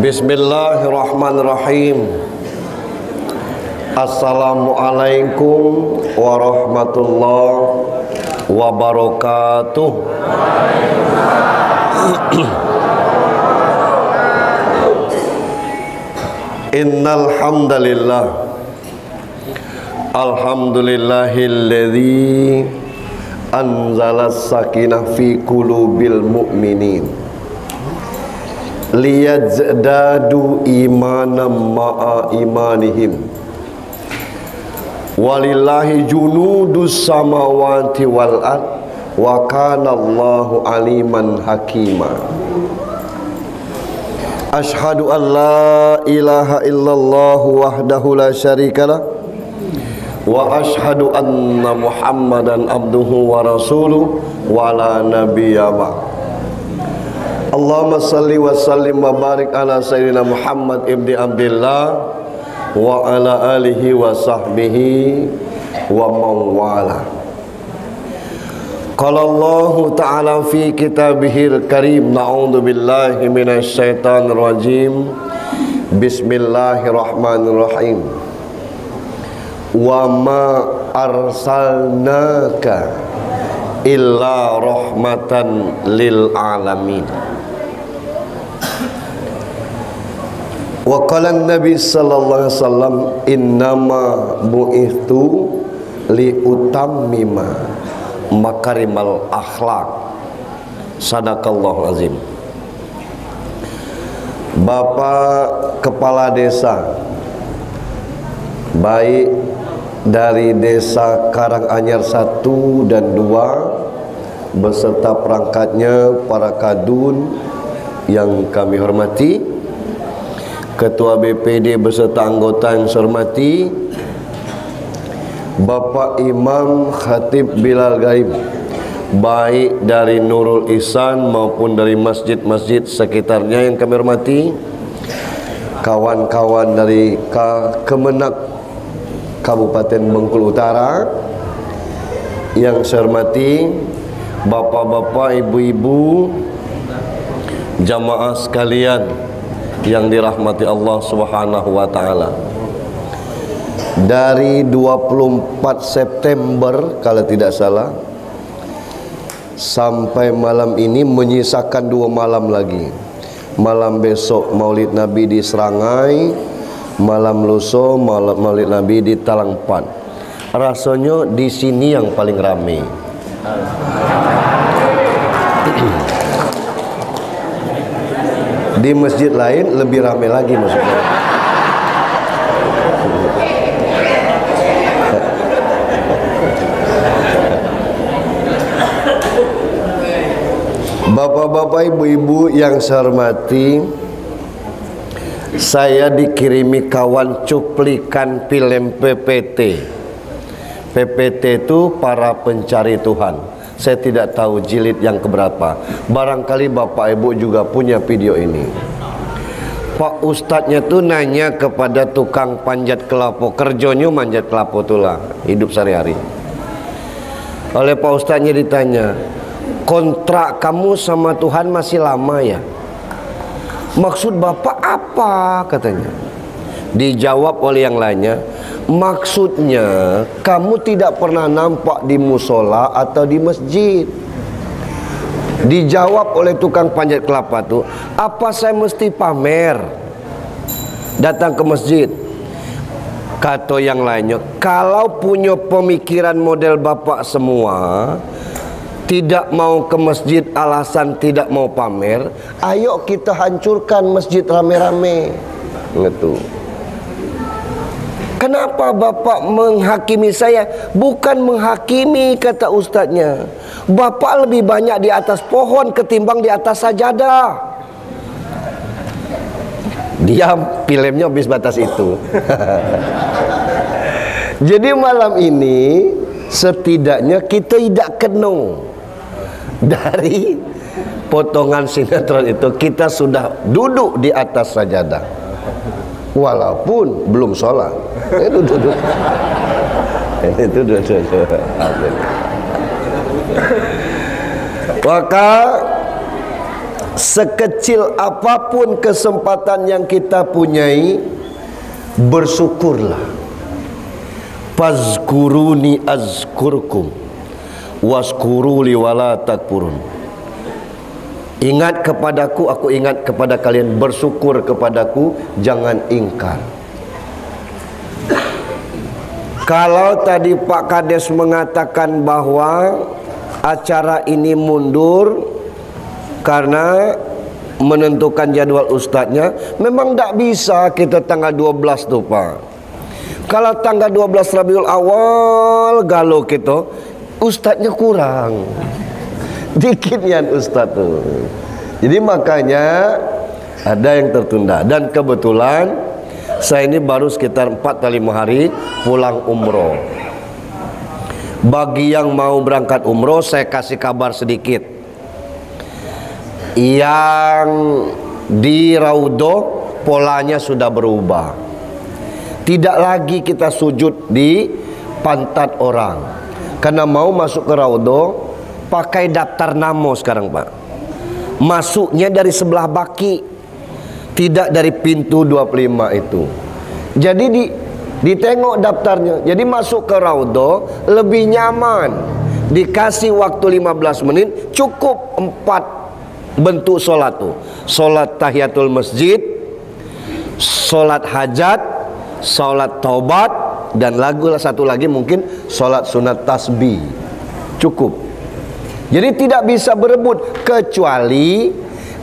Bismillahirrahmanirrahim. Assalamualaikum warahmatullahi wabarakatuh. Innal hamdalillah, alhamdulillahilladzi anzalas sakinah fi qulubil mu'minin liyazdadu imanan ma'a imanihim walillahi junudus samawati wal ard wa kana Allahu aliman hakima. Ashhadu an la ilaha illallah wahdahu la syarikalah wa ashhadu anna Muhammadan abduhu wa rasuluh wa la nabiyya ba'd. Allahumma salli wa sallim wa barik ala sayyidina Muhammad ibni Abdillah wa ala alihi wa sahbihi wa mawala. Qala Allah ta'ala fi kitabihil karim, na'udzu billahi minasy syaithanir rajim. Bismillahirrahmanirrahim. Wa ma arsalnaka illa rahmatan lil alamin. Wa qala an-nabi sallallahu alaihi wasallam innama bu'ithu li utammima makarimal akhlak. Sadaqallahu azim. Bapak Kepala Desa, baik dari Desa Karanganyar 1 dan 2 beserta perangkatnya, para kadun yang kami hormati, Ketua BPD beserta anggota yang saya hormati, Bapak Imam Khatib Bilal Gaib, baik dari Nurul Ihsan maupun dari masjid-masjid sekitarnya yang kami hormati, kawan-kawan dari Kemenak Kabupaten Bengkulu Utara yang saya hormati, bapak-bapak, ibu-ibu, jamaah sekalian yang dirahmati Allah Subhanahu wa taala. Dari 24 September kalau tidak salah sampai malam ini menyisakan 2 malam lagi. Malam besok Maulid Nabi di Serangai, malam lusa Maulid Nabi di Talangpan. Rasanya di sini yang paling ramai. Di masjid lain lebih ramai lagi maksudnya. Bapak-bapak, ibu-ibu yang saya hormati, saya dikirimi kawan cuplikan film PPT. PPT itu para pencari Tuhan. Saya tidak tahu jilid yang keberapa. Barangkali bapak ibu juga punya video ini. Pak ustadznya tuh nanya kepada tukang panjat kelapa, kerjanya manjat kelapa itulah hidup sehari-hari. Oleh pak ustadznya ditanya, kontrak kamu sama Tuhan masih lama ya? Maksud bapak apa katanya? Dijawab oleh yang lainnya, maksudnya kamu tidak pernah nampak di musola atau di masjid. Dijawab oleh tukang panjat kelapa tuh, apa saya mesti pamer datang ke masjid? Kata yang lainnya, kalau punya pemikiran model bapak semua, tidak mau ke masjid alasan tidak mau pamer, ayo kita hancurkan masjid rame-rame. Gitu. Kenapa bapak menghakimi saya? Bukan menghakimi, kata ustadznya. Bapak lebih banyak di atas pohon ketimbang di atas sajadah. Diam, filmnya habis batas itu. Jadi malam ini setidaknya kita tidak kenal dari potongan sinetron itu, kita sudah duduk di atas sajadah walaupun belum sholat. Itu duduk. Itu duduk. Maka sekecil apapun kesempatan yang kita punyai, bersyukurlah. Fazkuruni azkurkum waskuruli wala takfurun. Ingat kepadaku, aku ingat kepada kalian. Bersyukur kepadaku, jangan ingkar. Kalau tadi Pak Kades mengatakan bahwa acara ini mundur karena menentukan jadwal ustadznya, memang tidak bisa kita tanggal 12 tuh Pak. Kalau tanggal 12 Rabiul Awal galau kita, ustadznya kurang. Dikit yang ustadz tuh. Jadi makanya ada yang tertunda. Dan kebetulan saya ini baru sekitar 4 atau 5 hari pulang umroh. Bagi yang mau berangkat umroh, saya kasih kabar sedikit. Yang di Raudhah polanya sudah berubah. Tidak lagi kita sujud di pantat orang. Karena mau masuk ke Raudhah pakai daftar nama sekarang Pak. Masuknya dari sebelah baki, tidak dari pintu 25 itu. Jadi ditengok daftarnya. Jadi masuk ke Raudhah lebih nyaman. Dikasih waktu 15 menit, cukup 4 bentuk solat tuh. Solat tahiyatul masjid, solat hajat, solat taubat, dan satu lagi mungkin solat sunat tasbih. Cukup. Jadi tidak bisa berebut kecuali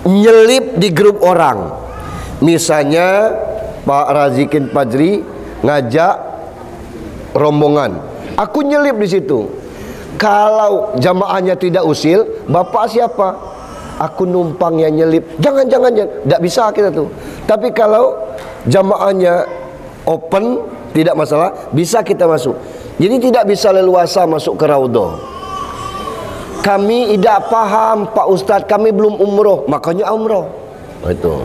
nyelip di grup orang. Misalnya Pak Razikin Fajri ngajak rombongan, aku nyelip di situ. Kalau jamaahnya tidak usil, bapak siapa? Aku numpang yang nyelip. Jangan. Tidak bisa kita tuh. Tapi kalau jamaahnya open, tidak masalah, bisa kita masuk. Jadi tidak bisa leluasa masuk ke Raudhah. Kami tidak paham Pak Ustadz, kami belum umroh, makanya umroh. Itu.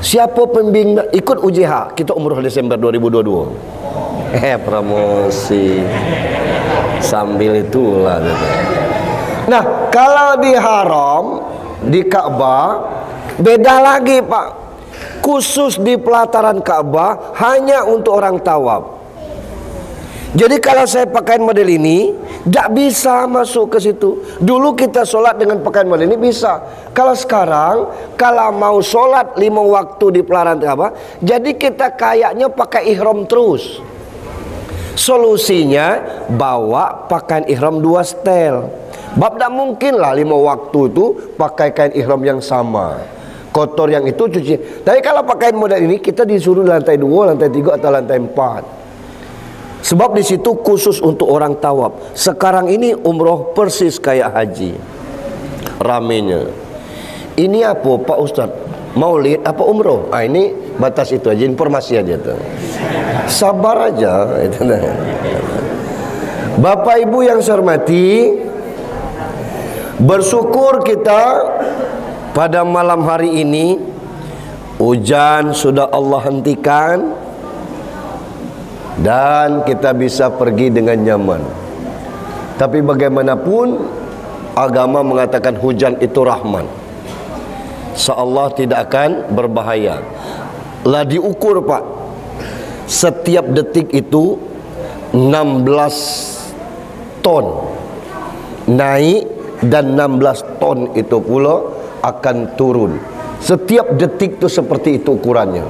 Siapa pembimbing ikut UJH? Kita umroh Desember 2022. Promosi sambil itulah. Nah, kalau di haram, di Ka'bah beda lagi Pak. Khusus di pelataran Ka'bah hanya untuk orang tawaf. Jadi kalau saya pakaian model ini, tidak bisa masuk ke situ. Dulu kita sholat dengan pakaian model ini bisa. Kalau sekarang, kalau mau sholat 5 waktu di pelataran Ka'bah, jadi kita kayaknya pakai ihram terus. Solusinya bawa pakaian ihram 2 setel. Bab tidak mungkin lah 5 waktu itu pakai kain ihram yang sama. Kotor yang itu cuci. Tapi kalau pakaian model ini, kita disuruh lantai 2, lantai 3 atau lantai 4. Sebab di situ khusus untuk orang tawaf. Sekarang ini umroh persis kayak haji. Ramenya. Ini apa Pak Ustadz? Maulid apa umroh? Ini batas itu aja, informasi aja tuh. Sabar aja. Bapak Ibu yang saya hormati, bersyukur kita pada malam hari ini hujan sudah Allah hentikan dan kita bisa pergi dengan nyaman. Tapi bagaimanapun agama mengatakan hujan itu rahmat. Seolah tidak akan berbahaya. Lah diukur Pak, setiap detik itu 16 ton naik dan 16 ton itu pula akan turun. Setiap detik itu seperti itu ukurannya.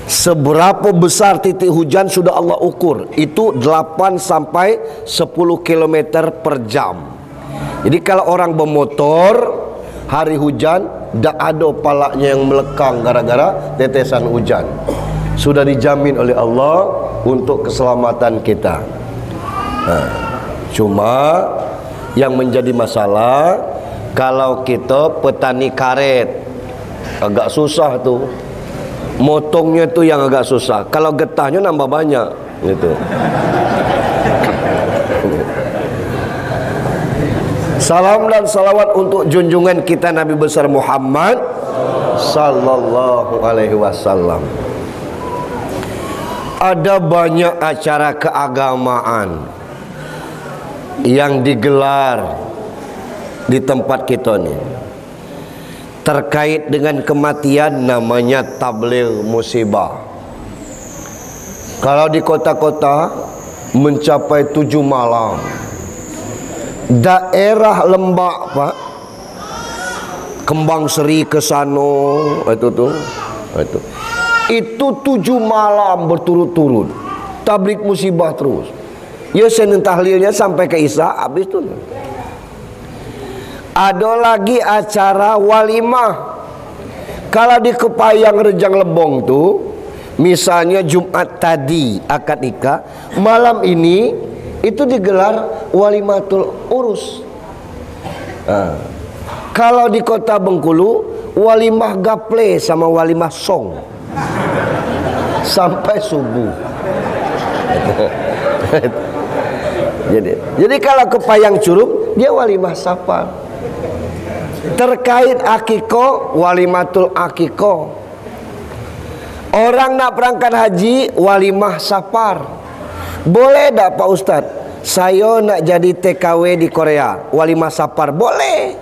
Seberapa besar titik hujan sudah Allah ukur. Itu 8 sampai 10 km per jam. Jadi kalau orang bermotor hari hujan, tidak ada palanya yang melekang gara-gara tetesan hujan. Sudah dijamin oleh Allah untuk keselamatan kita. Cuma yang menjadi masalah, kalau kita petani karet, agak susah tuh. Motongnya tuh yang agak susah. Kalau getahnya nambah banyak gitu. Salam dan salawat untuk junjungan kita Nabi besar Muhammad sallallahu alaihi wasallam. Ada banyak acara keagamaan yang digelar di tempat kita nih. terkait dengan kematian namanya tabligh musibah. Kalau di kota-kota mencapai 7 malam. Daerah Lembak, Pak, Kembang Seri ke sana, itu 7 malam berturut-turut tabligh musibah terus. Ya, Senin tahlilnya sampai ke Isya, habis tu. Ada lagi acara walimah. Kalau di Kepayang Rejang Lebong tu, misalnya Jumat tadi akad nikah, malam ini itu digelar walimatul urus. Kalau di kota Bengkulu, walimah gaple sama walimah song sampai subuh. Jadi kalau ke Payang Curug, dia walimah safar. Terkait akikoh, walimatul akikoh. Orang nak berangkat haji, walimah safar. Boleh tak Pak Ustadz? Saya nak jadi TKW di Korea, walimah safar. Boleh.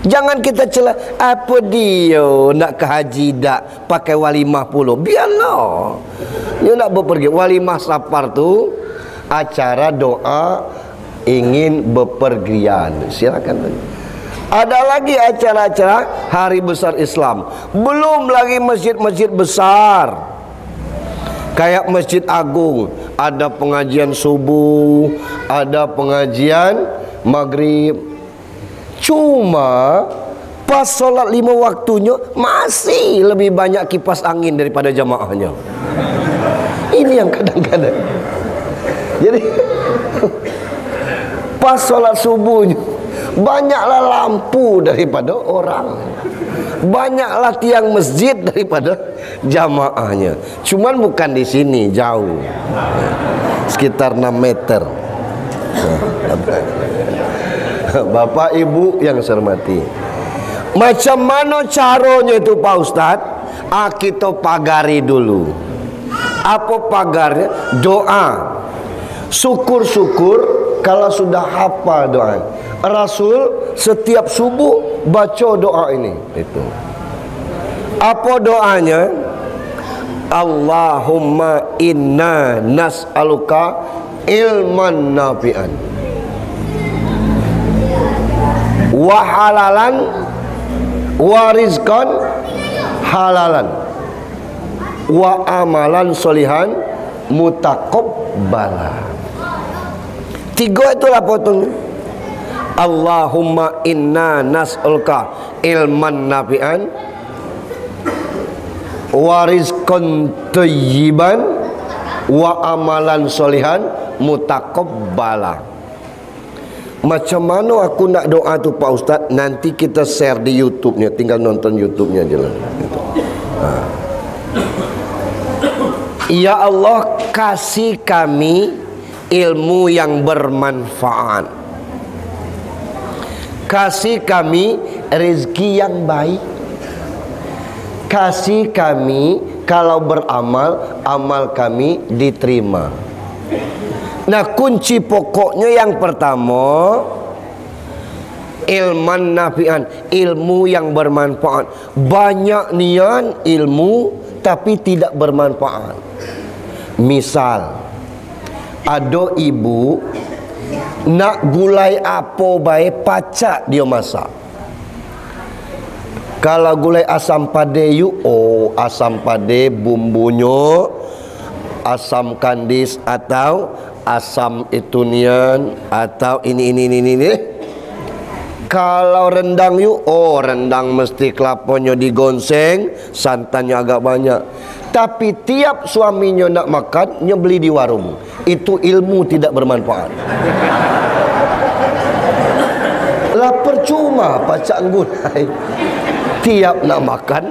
Jangan kita celah, apa dia nak ke haji tak pakai walimah pula. Biarlah. Dia nak berpergi. Walimah safar tu acara doa ingin bepergian. Silakan. Ada lagi acara-acara hari besar Islam. Belum lagi masjid-masjid besar. Kayak Masjid Agung, ada pengajian subuh, ada pengajian maghrib. Cuma pas solat 5 waktunya masih lebih banyak kipas angin daripada jamaahnya. Ini yang kadang-kadang. Jadi pas solat subuhnya banyaklah lampu daripada orang, banyaklah tiang masjid daripada jamaahnya. Cuman bukan di sini, jauh, sekitar 6 meter. Bapak Ibu yang saya hormati, macam mana caranya itu Pak Ustadz? Kita pagari dulu. Apa pagarnya? Doa. Syukur-syukur kalau sudah hafal doa. Rasul setiap subuh baca doa ini. Itu. Apa doanya? Allahumma inna nas'aluka ilman nafi'an wa halalan wa rizqan halalan wa amalan solihan mutaqabbala. 3 itulah potong. Allahumma inna nas'aluka ilman nafi'an wa rizqan thayyiban wa amalan solihan mutaqabbala. Macam mana aku nak doa tu Pak Ustaz? Nanti kita share di YouTube-nya, tinggal nonton YouTube-nya aja lah. Ya Allah, kasih kami ilmu yang bermanfaat. Kasih kami rezeki yang baik. Kasih kami kalau beramal, amal kami diterima. Nah, kunci pokoknya yang pertama, ilman nafi'an, ilmu yang bermanfaat. Banyak nian ilmu tapi tidak bermanfaat. Misal, ada ibu nak gulai apa baik pacak dia masak. Kalau gulai asam pade asam pade bumbunya asam kandis atau asam itunian atau ini. Kalau rendang rendang mesti kelapanya digonseng, santannya agak banyak. Tapi tiap suaminya nak makan, dia beli di warung. Itu ilmu tidak bermanfaat. Lah percuma pacak gulai. Tiap nak makan,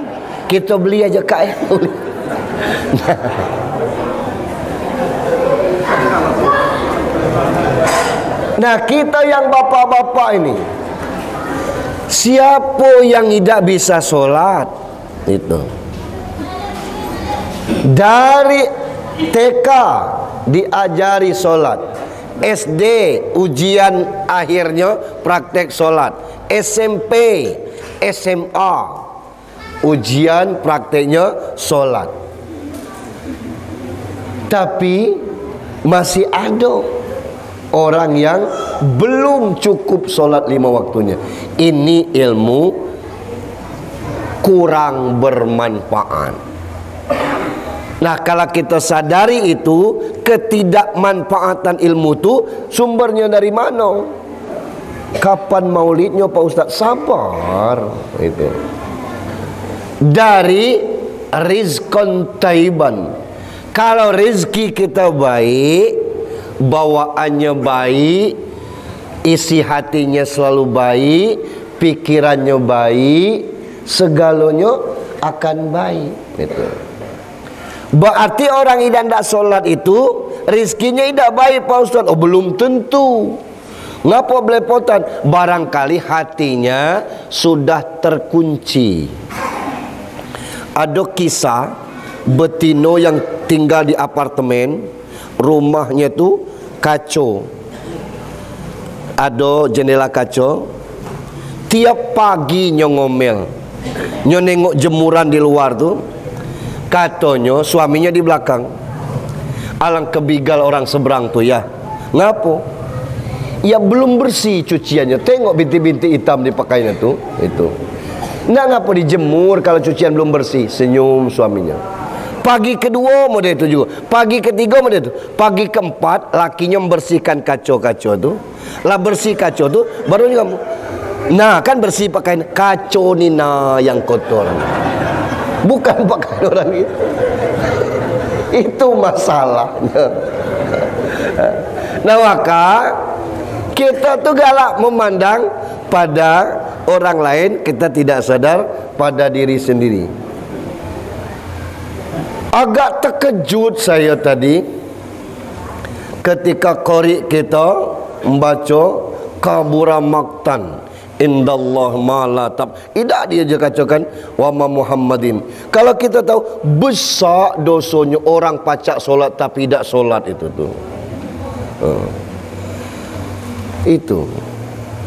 kita beli aja kak. Nah, kita yang bapak-bapak ini, siapa yang tidak bisa sholat? Itu dari TK diajari sholat, SD ujian akhirnya praktek sholat, SMP SMA, ujian prakteknya solat. Tapi masih ada orang yang belum cukup solat 5 waktunya. Ini ilmu kurang bermanfaat. Nah, kalau kita sadari itu, ketidakmanfaatan ilmu itu sumbernya dari mana? Kapan maulidnya Pak Ustaz? Sabar. Itu dari rizqan taiban. Kalau rezeki kita baik, bawaannya baik, isi hatinya selalu baik, pikirannya baik, segalanya akan baik. Itu berarti orang yang tidak solat itu rezekinya tidak baik Pak Ustaz. Oh, belum tentu. Ngapa belepotan? Barangkali hatinya sudah terkunci. Ada kisah betino yang tinggal di apartemen, rumahnya tu kaca, ada jendela kaca. Tiap pagi ngomel, nengok jemuran di luar tu. Katanya suaminya di belakang. Alang kebigal orang seberang tu ya. Ngapo? Ya belum bersih cuciannya. Tengok binti-binti hitam di pakaiannya tu. Itu. Nggak ngapa dijemur kalau cucian belum bersih. Senyum suaminya. Pagi kedua model itu juga. Pagi ketiga model itu. Pagi keempat lakinya membersihkan kaca-kaca tu. Lah bersih kaca tu baru juga. Nah kan bersih pakaian kaca nina yang kotor. Bukan pakaian orang itu. Itu masalahnya. Nah maka kita tuh galak memandang pada orang lain, kita tidak sadar pada diri sendiri. Agak terkejut saya tadi ketika qari kita membaca kabura maktan indallah ma la tab. Tidak dia je katakan wa ma Muhammadin. Kalau kita tahu besar dosanya orang pacak solat tapi tidak solat itu tuh. Itu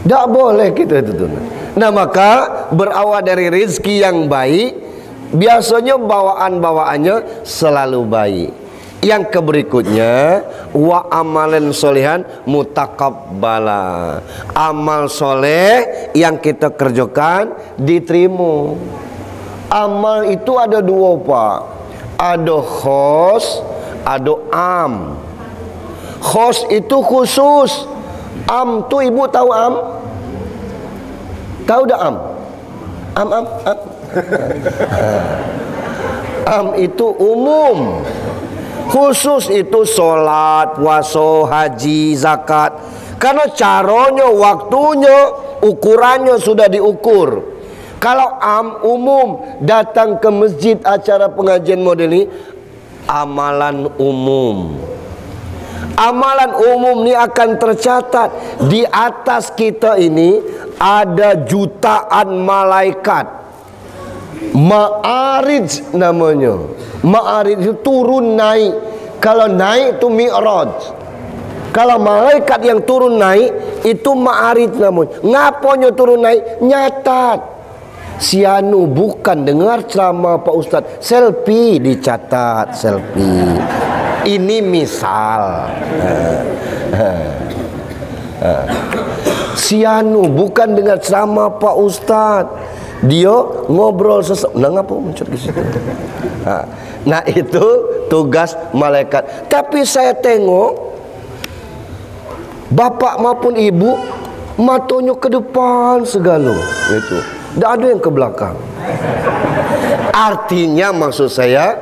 tidak boleh kita itu tuh. Nah maka berawal dari rezeki yang baik, biasanya bawaan-bawaannya selalu baik. Yang keberikutnya wa amalan solehan mutakabbala. Amal soleh yang kita kerjakan diterima. Amal itu ada dua Pak. Ada khos, ada am. Khos itu khusus. Am tu ibu tahu am? Tahu dah am? Am. Am itu umum. Khusus itu solat, puasa, haji, zakat. Karena caranya, waktunya, ukurannya sudah diukur. Kalau am umum, datang ke masjid acara pengajian model ini, amalan umum. Amalan umum ini akan tercatat. Di atas kita ini ada jutaan malaikat. Ma'arij namanya. Ma'arij itu turun naik. Kalau naik itu mi'raj. Kalau malaikat yang turun naik itu ma'arij namanya. Ngaponya turun naik? Nyatat. Sianu bukan dengar ceramah Pak Ustadz. Selfie dicatat, selfie. Ini misal. Sianu bukan dengar ceramah Pak Ustadz. Dia ngobrol sesuatu. Nah ngapa muncul di situ? Nah itu tugas malaikat. Tapi saya tengok bapak maupun ibu matanya ke depan segala. Itu. Tidak ada yang ke belakang. Artinya maksud saya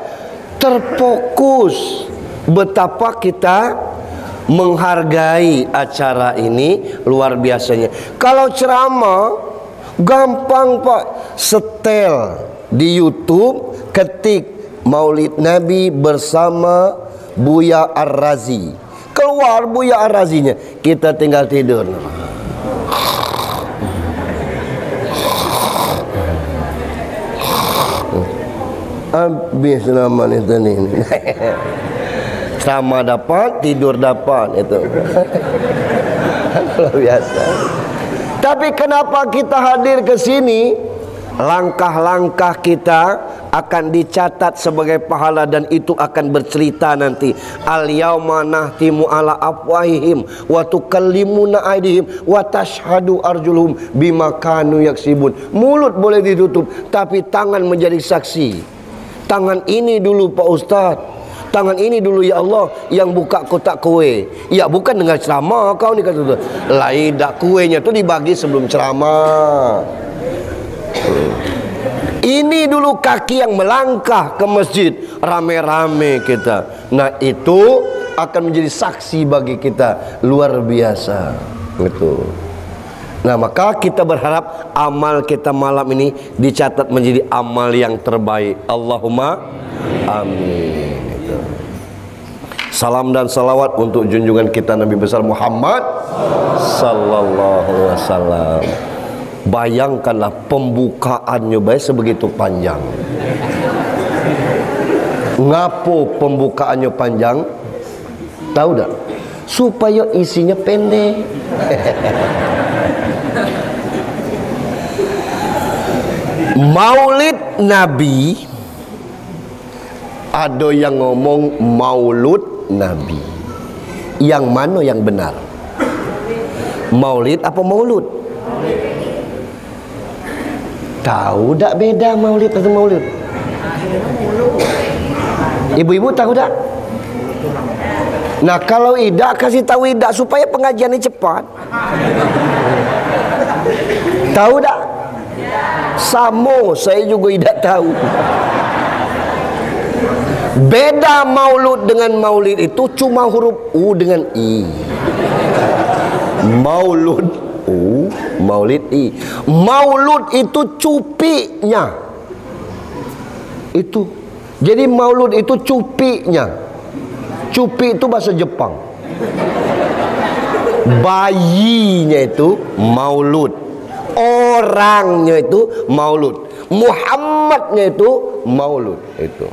terfokus. Betapa kita menghargai acara ini luar biasanya. Kalau ceramah gampang Pak, setel di YouTube, ketik Maulid Nabi bersama Buya Ar-Razi. Keluar Buya Ar-Razinya, kita tinggal tidur. Habis nama itu nih. Sama dapat, tidur dapat itu. Luar biasa. Tapi kenapa kita hadir ke sini? Langkah-langkah kita akan dicatat sebagai pahala dan itu akan bercerita nanti. Al-yauma nahtimu ala afwahihim wa tukallimuna aydihim wa tashhadu arjuluhum bima kanu yaksibun. Mulut boleh ditutup tapi tangan menjadi saksi. Tangan ini dulu Pak Ustaz, tangan ini dulu ya Allah yang buka kotak kue. Ya bukan dengan ceramah kau ni kata tu. Lain dak, kuenya tu dibagi sebelum ceramah. Ini dulu kaki yang melangkah ke masjid, rame-rame kita. Nah itu akan menjadi saksi bagi kita, luar biasa. Gitu. Nah maka kita berharap amal kita malam ini dicatat menjadi amal yang terbaik. Allahumma amin. Gitu. Salam dan salawat untuk junjungan kita Nabi besar Muhammad sallallahu alaihi wasallam. Bayangkanlah pembukaannya baik sebegitu panjang. Ngapo pembukaannya panjang? Tahu tak? Supaya isinya pendek. Maulid Nabi, ada yang ngomong maulud Nabi. Yang mana yang benar? Maulid apa maulud? Tahu tak beda maulid atau maulud? Ibu-ibu tahu tak? Nah kalau idak kasih tahu idak supaya pengajian ini cepat. Tahu tak? Sama, saya juga tidak tahu. Beda maulud dengan maulid itu cuma huruf U dengan I. Maulud U, maulid I. Maulud itu cupinya. Itu. Jadi maulud itu cupinya. Cupi itu bahasa Jepang. Bayinya itu maulud. Orangnya itu maulud. Muhammadnya itu maulud itu.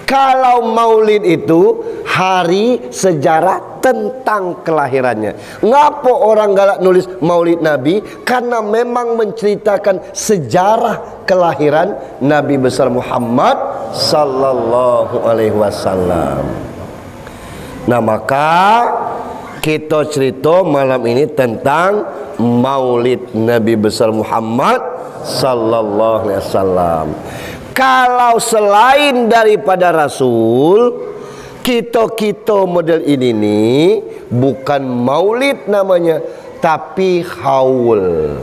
Kalau maulid itu hari sejarah tentang kelahirannya. Ngapa orang galak nulis maulid Nabi? Karena memang menceritakan sejarah kelahiran Nabi besar Muhammad sallallahu alaihi wasallam. Nah maka kita cerita malam ini tentang maulid Nabi besar Muhammad sallallahu alaihi wasallam. Kalau selain daripada Rasul, kita model ini nih bukan maulid namanya, tapi haul.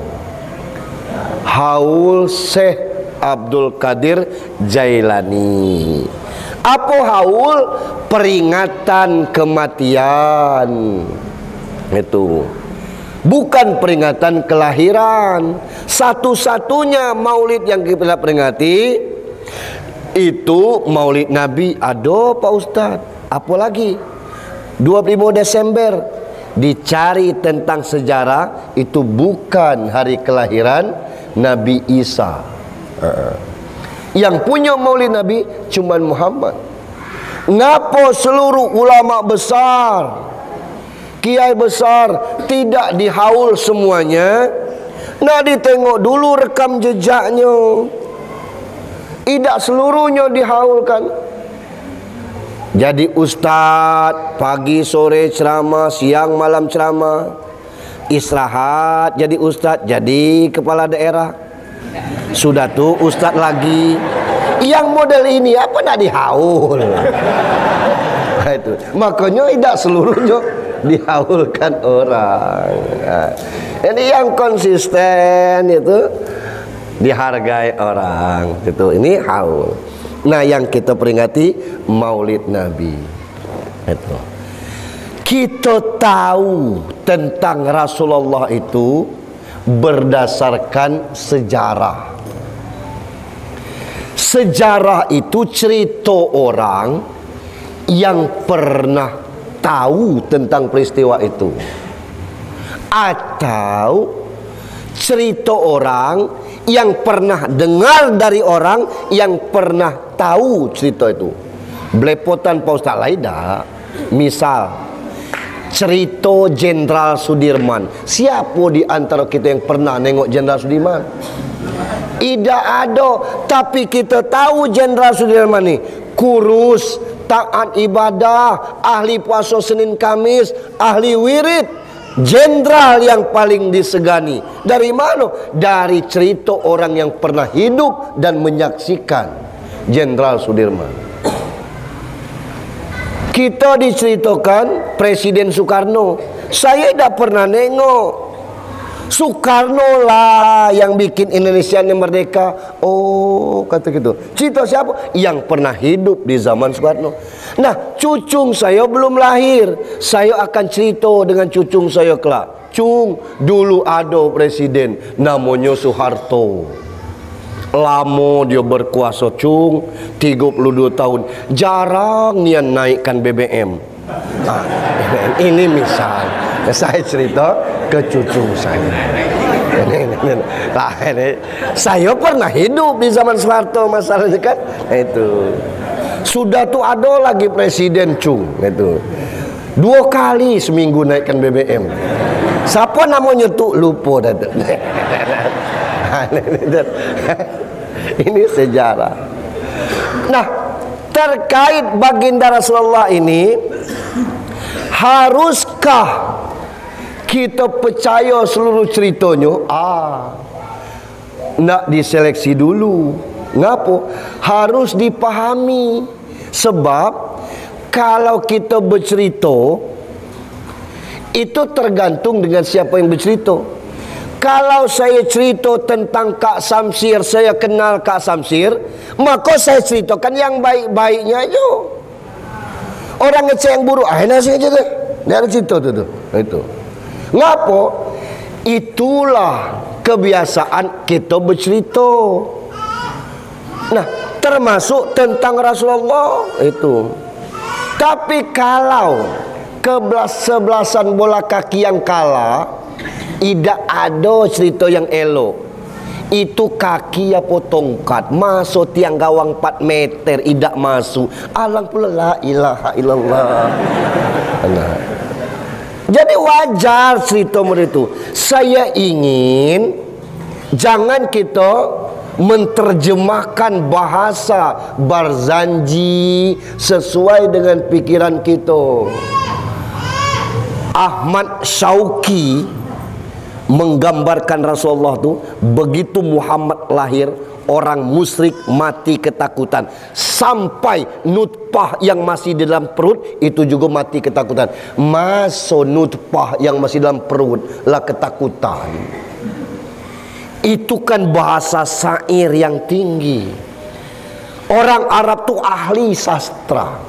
Haul Syekh Abdul Qadir Jailani. Apa haul? Peringatan kematian. Itu. Bukan peringatan kelahiran. Satu-satunya maulid yang kita peringati itu maulid Nabi. Ada Pak Ustadz. Apa lagi? 25 Desember. Dicari tentang sejarah, itu bukan hari kelahiran Nabi Isa. Yang punya maulid Nabi cuman Muhammad. Ngapa seluruh ulama besar, kiai besar tidak dihaul semuanya? Nah ditengok dulu rekam jejaknya. Tidak seluruhnya dihaulkan. Jadi ustaz pagi sore ceramah, siang malam ceramah, istirahat jadi ustaz, jadi kepala daerah. Sudah tuh ustaz lagi. Yang model ini apa nak dihaul? Itu. Makanya tidak seluruhnya dihaulkan orang. Ini yang konsisten itu dihargai orang. Itu ini haul. Nah, yang kita peringati maulid Nabi. Itu. Kita tahu tentang Rasulullah itu berdasarkan sejarah. Sejarah itu cerita orang yang pernah tahu tentang peristiwa itu, atau cerita orang yang pernah dengar dari orang yang pernah tahu cerita itu. Belepotan Pak Ustaz lain dah. Misal cerita Jenderal Sudirman. Siapa di antara kita yang pernah nengok Jenderal Sudirman? Tidak ada. Tapi kita tahu Jenderal Sudirman ni kurus, taat ibadah, ahli puasa Senin Kamis, ahli wirid, jenderal yang paling disegani. Dari mana? Dari cerita orang yang pernah hidup dan menyaksikan Jenderal Sudirman. Kita diceritakan Presiden Soekarno. Saya tidak pernah nengok. Soekarno lah yang bikin Indonesia ini merdeka. Oh, kata gitu. Cerita siapa? Yang pernah hidup di zaman Soekarno. Nah, cucung saya belum lahir. Saya akan cerita dengan cucung saya kelak. Cung, dulu ada presiden namanya Soeharto. Lama dia berkuasa, cung, 32 tahun. Jarang dia naikkan BBM. Ini misal saya cerita ke cucu saya. Saya pernah hidup di zaman Soeharto, masalahnya kan itu. Sudah tuh ada lagi presiden cung itu. 2 kali seminggu naikkan BBM. Siapa namanya tuh lupa dah. Ini sejarah. Nah, terkait baginda Rasulullah ini, haruskah kita percaya seluruh ceritanya? Nak diseleksi dulu. Ngapa? Harus dipahami. Sebab kalau kita bercerita, itu tergantung dengan siapa yang bercerita. Kalau saya cerita tentang Kak Samsir, saya kenal Kak Samsir, maka saya ceritakan yang baik-baiknya aja. Orang ngecek yang buruk, nasi aja tu. Dia ada cerita tu. Itu. Ngapa? Itulah kebiasaan kita bercerita. Nah, termasuk tentang Rasulullah itu. Tapi kalau kesebelasan bola kaki yang kalah, tidak ada cerita yang elok. Itu kaki apa tongkat masuk tiang gawang 4 meter, tidak masuk. Alang pula la ilaha illallah. Jadi wajar cerita itu. Saya ingin jangan kita menterjemahkan bahasa Barzanji sesuai dengan pikiran kita. Ahmad Syauqi menggambarkan Rasulullah tu begitu Muhammad lahir, orang musyrik mati ketakutan, sampai nutfah yang masih di dalam perut itu juga mati ketakutan. Masuk nutfah yang masih dalam perut lah ketakutan. Itu kan bahasa syair yang tinggi. Orang Arab tu ahli sastra.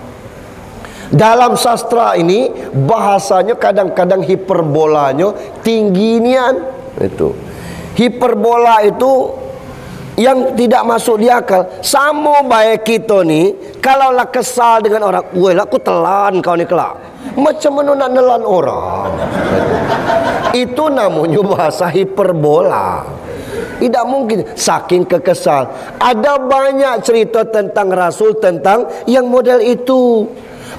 Dalam sastra ini bahasanya kadang-kadang hiperbolanya tinggi nian. Itu hiperbola itu yang tidak masuk di akal. Sama baik kita ni, kalau lah kesal dengan orang, weh lah aku telan kau ni kelak. Macam mana nak nelan orang? Itu namanya bahasa hiperbola. Tidak mungkin, saking kekesal. Ada banyak cerita tentang Rasul, tentang yang model itu.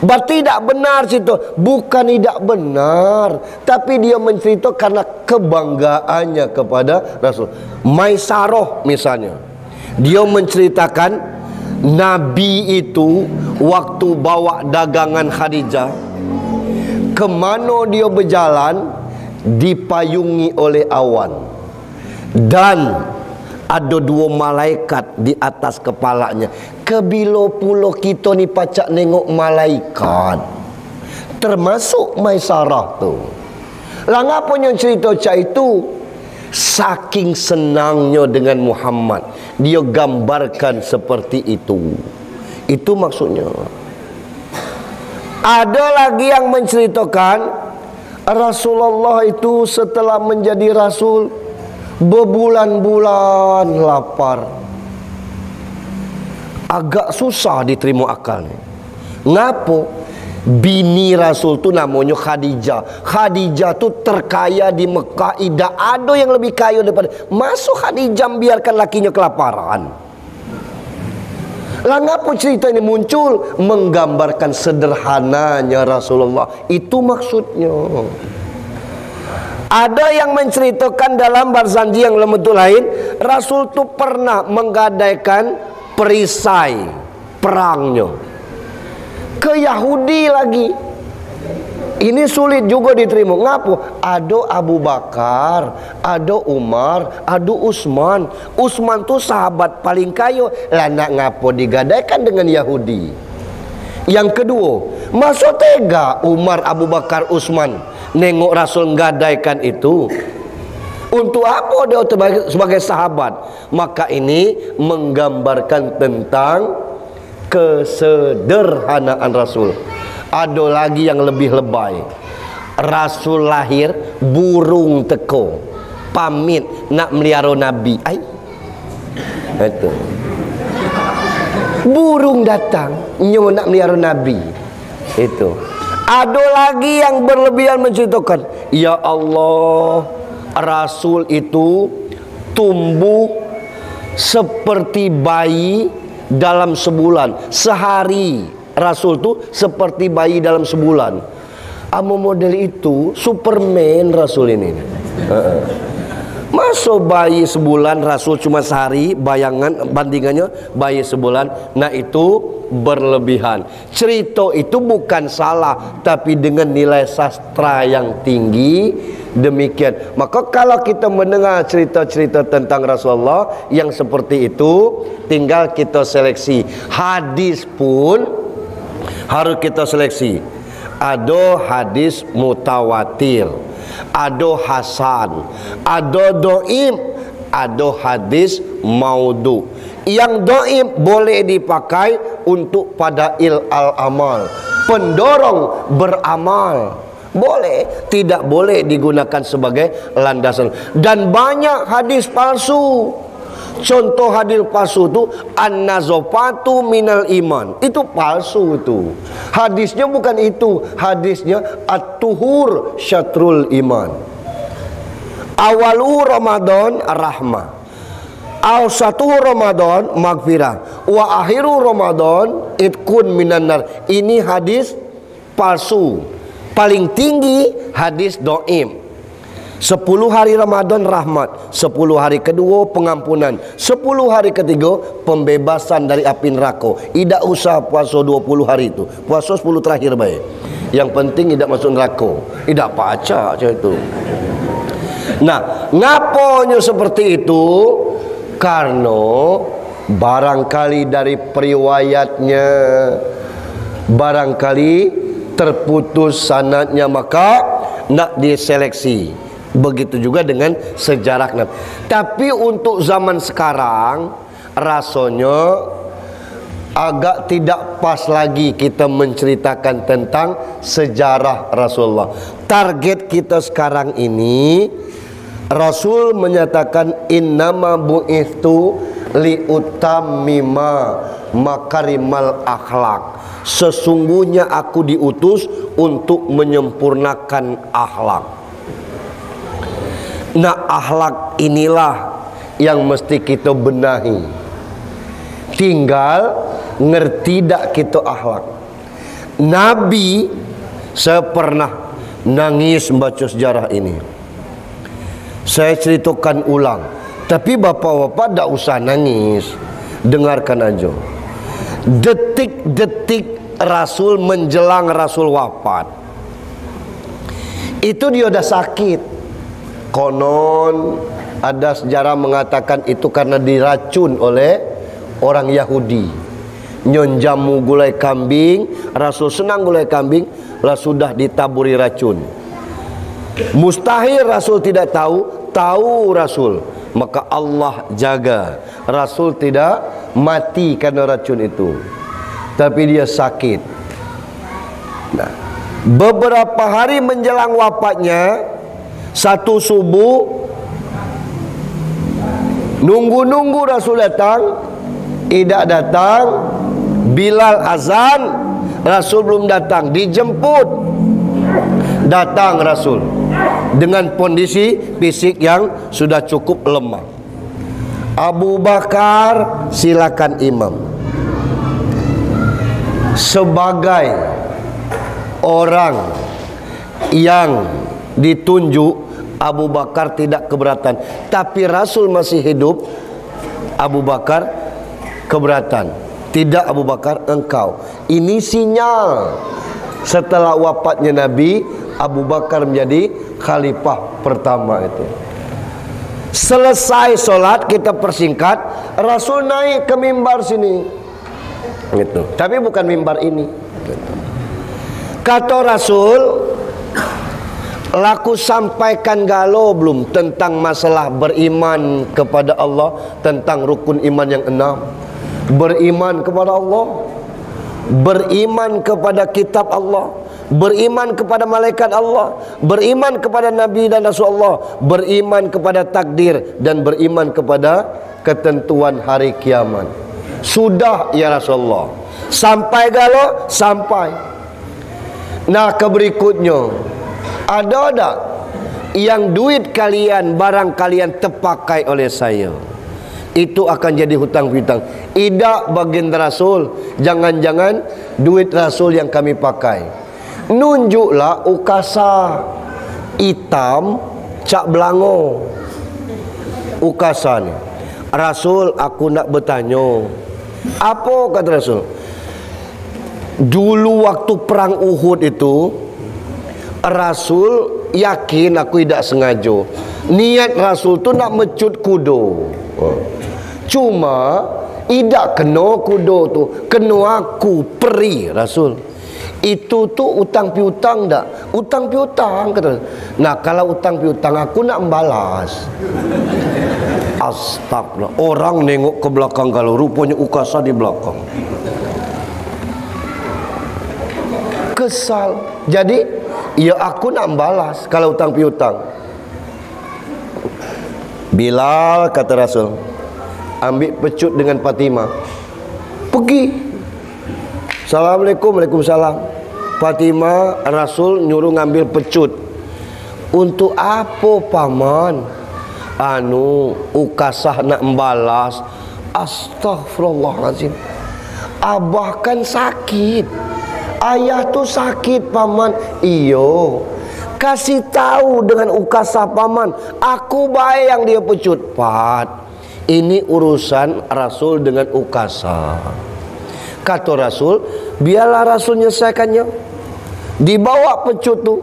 Berarti tidak benar cerita. Bukan tidak benar, tapi dia mencerita karena kebanggaannya kepada Rasul. Maisarah misalnya, dia menceritakan Nabi itu waktu bawa dagangan Khadijah, kemana dia berjalan dipayungi oleh awan, dan ada 2 malaikat di atas kepalanya. Kebilo pulo kita ni pacak nengok malaikat, termasuk Maisarah tu. Lah ngapa yang cerita cak itu? Saking senangnya dengan Muhammad, dia gambarkan seperti itu. Itu maksudnya. Ada lagi yang menceritakan Rasulullah itu setelah menjadi Rasul berbulan-bulan lapar. Agak susah diterima akal ni. Ngapo? Bini Rasul tu namanya Khadijah. Khadijah tu terkaya di Mekah. Tidak ada yang lebih kaya daripada. Masuk Khadijah biarkan lakinya kelaparan. Lah ngapo cerita ini muncul? Menggambarkan sederhananya Rasulullah. Itu maksudnya. Ada yang menceritakan dalam Barzanji yang lembetul lain, Rasul tu pernah menggadaikan perisai perangnya ke Yahudi lagi. Ini sulit juga diterima. Ngapo? Ada Abu Bakar, ada Umar, ada Utsman. Utsman tu sahabat paling kaya. Lah nak ngapo digadaikan dengan Yahudi? Yang kedua, masa tega Umar, Abu Bakar, Utsman nengok Rasul nggadaikan itu? Untuk apa dia sebagai sahabat? Maka ini menggambarkan tentang kesederhanaan Rasul. Ada lagi yang lebih lebay. Rasul lahir, burung teko, pamit nak melihara Nabi. Itu. Burung datang, nyo nak melihara Nabi. Itu. Ada lagi yang berlebihan menceritakan, ya Allah, Rasul itu tumbuh seperti bayi dalam sebulan. Sehari Rasul itu seperti bayi dalam sebulan. Amo model itu Superman Rasul ini. Masa bayi sebulan, Rasul cuma sehari, bayangan bandingannya bayi sebulan. Nah itu berlebihan. Cerita itu bukan salah, tapi dengan nilai sastra yang tinggi. Demikian. Maka kalau kita mendengar cerita-cerita tentang Rasulullah yang seperti itu, tinggal kita seleksi. Hadis pun harus kita seleksi. Ada hadis mutawatir, ada hasan, ada doim, ada hadis maudhu. Yang doim boleh dipakai untuk fadail al-amal, pendorong beramal. Boleh, tidak boleh digunakan sebagai landasan. Dan banyak hadis palsu. Contoh hadis palsu itu an-nazafatu minal iman. Itu palsu itu. Hadisnya bukan itu. Hadisnya at-tuhur syatrul iman. Awalu Ramadan rahmah, awsatuhu Ramadan maghfirah, wa akhiru Ramadan itkun minan nar. Ini hadis palsu. Paling tinggi hadis doim. 10 hari Ramadan rahmat, 10 hari kedua pengampunan, 10 hari ketiga pembebasan dari api neraka. Tidak usah puasa 20 hari itu, puasa 10 terakhir baik. Yang penting tidak masuk neraka. Tidak pacak macam itu. Nah, ngaponya seperti itu? Karena barangkali dari periwayatnya, barangkali terputus sanadnya, maka nak diseleksi. Begitu juga dengan sejarah Nabi. Tapi untuk zaman sekarang rasanya agak tidak pas lagi kita menceritakan tentang sejarah Rasulullah. Target kita sekarang ini, Rasul menyatakan innama bu'ithtu liutammima makarimal akhlak. Sesungguhnya aku diutus untuk menyempurnakan akhlak. Nah, akhlak inilah yang mesti kita benahi. Tinggal ngerti tak kita akhlak. Nabi, saya pernah nangis membaca sejarah ini. Saya ceritakan ulang. Tapi bapak-bapak tak usah nangis, dengarkan aja. Detik-detik Rasul menjelang Rasul wafat, itu dia dah sakit. Konon ada sejarah mengatakan itu karena diracun oleh orang Yahudi. Nyon jamu gulai kambing, Rasul senang gulai kambing, lah sudah ditaburi racun. Mustahil Rasul tidak tahu, tahu Rasul. Maka Allah jaga Rasul tidak mati karena racun itu, tapi dia sakit. Nah, beberapa hari menjelang wafatnya, satu subuh nunggu-nunggu Rasul datang, tidak datang. Bilal azan, Rasul belum datang. Dijemput, datang Rasul dengan kondisi fisik yang sudah cukup lemah. Abu Bakar, silakan imam. Sebagai orang yang ditunjuk Abu Bakar tidak keberatan. Tapi Rasul masih hidup, Abu Bakar keberatan. Tidak Abu Bakar, engkau. Ini sinyal setelah wafatnya Nabi, Abu Bakar menjadi khalifah pertama itu. Selesai solat, kita persingkat, Rasul naik ke mimbar sini gitu. Tapi bukan mimbar ini gitu. Kata Rasul, laku sampaikan galau belum tentang masalah beriman kepada Allah, tentang rukun iman yang 6. Beriman kepada Allah, beriman kepada kitab Allah, beriman kepada malaikat Allah, beriman kepada Nabi dan Rasulullah, beriman kepada takdir, dan beriman kepada ketentuan hari kiamat. Sudah ya Rasulullah. Sampai galau? Sampai. Nah, keberikutnya, ada tak yang duit kalian, barang kalian terpakai oleh saya, itu akan jadi hutang piutang. Tidak baginda Rasul, jangan-jangan duit Rasul yang kami pakai. Nunjuklah ukasa hitam cak belango. Ukasa ni, Rasul, aku nak bertanya. Apa kata Rasul? Dulu waktu perang Uhud itu, Rasul yakin aku tidak sengaja. Niat Rasul tu nak mecut kuda. Cuma tidak kena kuda tu, kena aku peri Rasul. Itu tu utang piutang tak? Utang piutang kata. Nah, kalau utang piutang aku nak membalas. Astagfirullah. Orang nengok ke belakang, kalau rupanya ukasa di belakang. Kesal. Jadi ya aku nak membalas kalau utang piutang. Bilal, kata Rasul, ambil pecut dengan Fatimah, pergi. Assalamualaikum, waalaikumsalam. Fatimah, Rasul nyuruh ngambil pecut. Untuk apa paman? Ukasah nak membalas. Astaghfirullahaladzim. Abah kan sakit, ayah tu sakit paman. Iyo, kasih tahu dengan ukasa paman, aku bayang dia pecut. Pat, ini urusan Rasul dengan ukasa. Kata Rasul, biarlah Rasul menyelesaikannya. Dibawa pecut tu.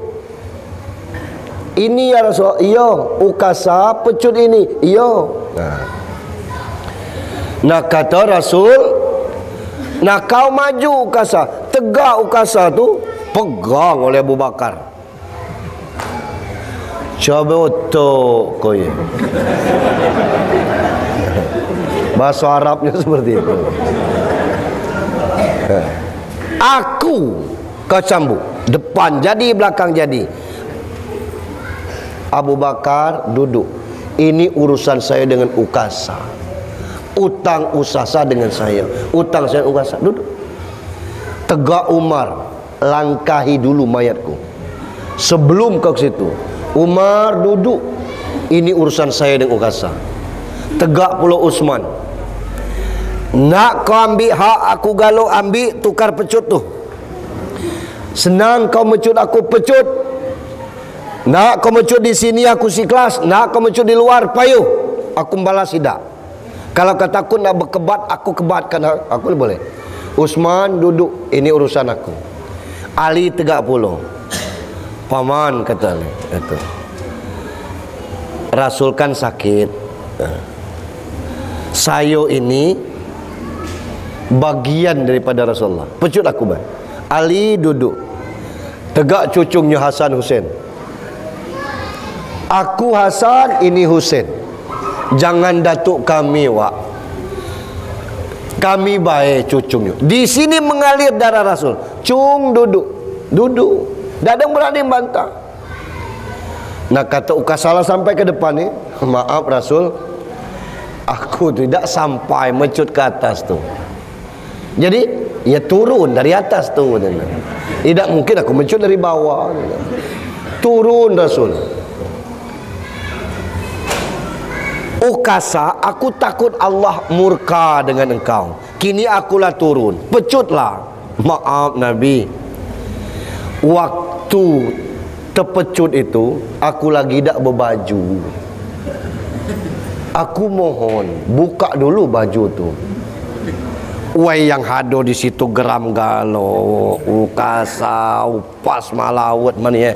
Ini ya Rasul, iya, ukasa pecut ini, iya. Nah, kata Rasul, nah kau maju ukasa, tegak ukasa tu, pegang oleh Abu Bakar. Coba otok kau ya. Bahasa Arabnya seperti itu. Aku kau cambuk, depan jadi, belakang jadi. Abu Bakar duduk. Ini urusan saya dengan ukasa. Utang usasa dengan saya, utang saya ukasa. Duduk. Tegak Umar, langkahi dulu mayatku. Sebelum kau ke situ, Umar duduk. Ini urusan saya dengan ukasa. Tegak pula Utsman. Nak kau ambil hak aku galau, ambil, tukar pecut tu. Senang kau mecut aku, pecut. Nak kau mecut di sini aku sikhlas, nak kau mecut di luar payuh, aku membalas tidak. Kalau kau takut nak berkebat, aku kebatkan, aku boleh. Utsman duduk, ini urusan aku. Ali tegak pula. Paman, kata Ali, itu Rasul kan sakit, saya ini bagian daripada Rasulullah, pecut aku bang. Ali duduk. Tegak cucungnya Hasan Hussein. Aku Hasan, ini Hussein. Jangan datuk kami, wak. Kami baik cucungnya. Di sini mengalir darah Rasul. Cung duduk. Duduk. Tak ada yang berani bantah. Nah, kata Ukasalah sampai ke depan ni, maaf Rasul, aku tidak sampai mecut ke atas tu. Jadi, ya turun dari atas tu. Tidak mungkin aku mecut dari bawah. Turun Rasul. Ukasa, aku takut Allah murka dengan engkau. Kini akulah turun, pecutlah. Maaf Nabi, waktu terpecut itu, aku lagi tak berbaju. Aku mohon buka dulu baju tu. Wai yang hado di situ geram galo, ukasa, upas malawat mana ya.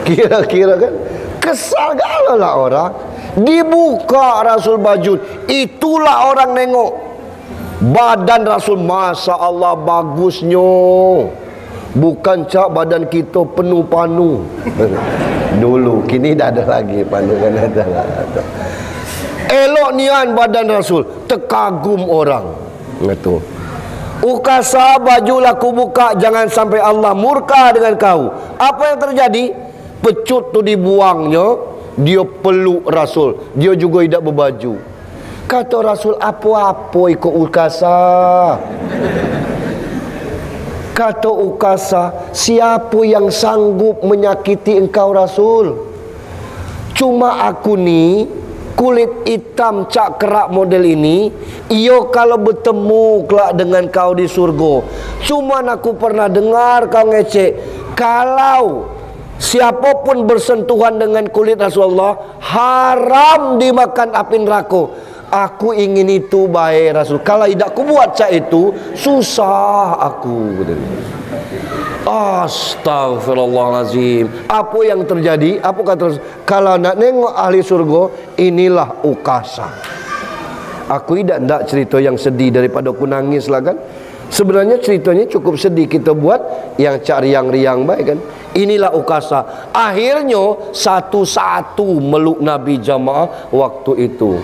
Kira-kira kan kesal galo lah orang. Dibuka Rasul baju, itulah orang nengok badan Rasul, Masya Allah bagusnya. Bukan cak badan kita penuh panu. Dulu, kini dah ada lagi panu kan ada. Elok nian badan Rasul, terkagum orang. Itu. Ukasa baju laku buka, jangan sampai Allah murka dengan kau. Apa yang terjadi? Pecut tu dibuangnya. Dia peluk Rasul, dia juga tidak berbaju. Kata Rasul, apa-apa ikut Ukasa. Kata Ukasa, siapa yang sanggup menyakiti engkau Rasul? Cuma aku ni kulit hitam cak kerak model ini, iyo kalau bertemu kelak dengan kau di surga. Cuma aku pernah dengar kau ngecek, kalau siapapun bersentuhan dengan kulit Rasulullah haram dimakan api neraka. Aku ingin itu baik Rasul. Kalau tidak aku buat cak itu, susah aku. Astagfirullahalazim. Apa yang terjadi? Apa kata Rasul? Kalau nak nengok ahli surga, inilah Ukasa. Aku tidak cerita yang sedih daripada aku nangis lah kan. Sebenarnya ceritanya cukup sedih, kita buat yang cak riang-riang baik kan. Inilah Ukasa. Akhirnya satu-satu meluk Nabi jamaah waktu itu.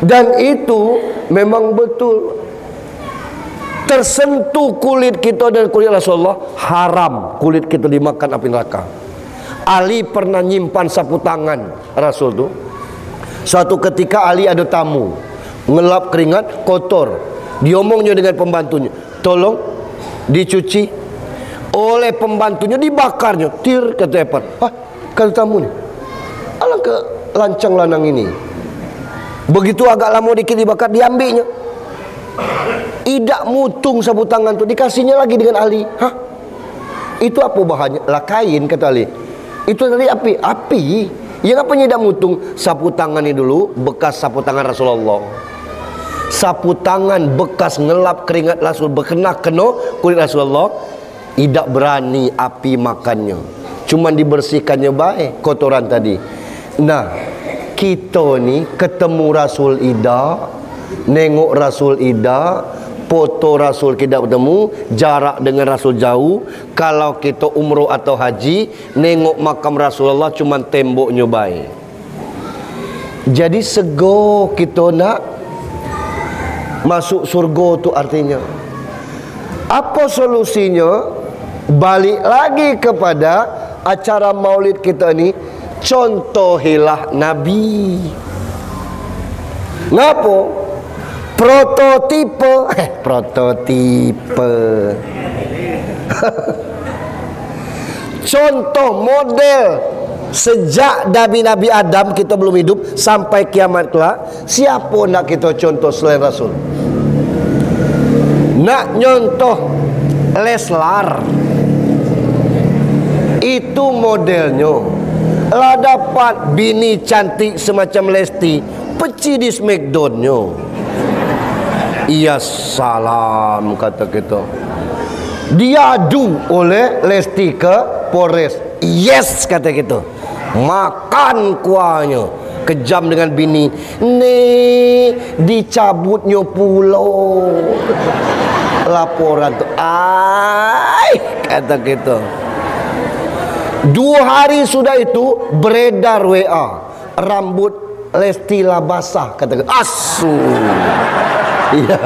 Dan itu memang betul. Tersentuh kulit kita dan kulit Rasulullah, haram kulit kita dimakan api neraka. Ali pernah nyimpan sapu tangan Rasul tu. Suatu ketika Ali ada tamu, ngelap keringat, kotor. Diomongnya dengan pembantunya, tolong dicuci. Oleh pembantunya dibakarnya. Tir, kata Epan. Kata tamu ni, alangkah lancang lanang ini. Begitu agak lama dikit dibakar, diambilnya. Idak mutung sapu tangan tu, dikasihnya lagi dengan Ali. Itu apa bahannya? Lah kain, kata Ali. Itu tadi api. Api. Yang apa idak mutung? Sapu tangan ni dulu bekas sapu tangan Rasulullah. Sapu tangan bekas ngelap keringat Rasul, berkena kulit Rasulullah. Tidak berani api makannya, cuma dibersihkannya baik kotoran tadi. Nah, kita ni ketemu Rasul ida, nengok Rasul ida, foto Rasul kita bertemu, jarak dengan Rasul jauh. Kalau kita umroh atau haji, nengok makam Rasulullah cuma temboknya baik. Jadi sego kita nak masuk surga tu artinya apa solusinya? Balik lagi kepada acara maulid kita ni, contohilah Nabi. Ngapa? Prototipe. Prototipe. Contoh model sejak Nabi Adam kita belum hidup sampai kiamat kelak. Siapa nak kita contoh selain Rasul? Nak nyontoh Leslar, itu modelnya. Lah dapat bini cantik semacam Lesti, peci di Smackdown-nya. Iya salam, kata kita. Diadu oleh Lesti ke Polres. Yes, kata kita. Makan kuahnya. Kejam dengan bini. Nih, dicabutnya pulau. Laporan tu. Kata kita. 2 hari sudah itu beredar WA, rambut Lesti lah basah, kata kita. Asu. Iya.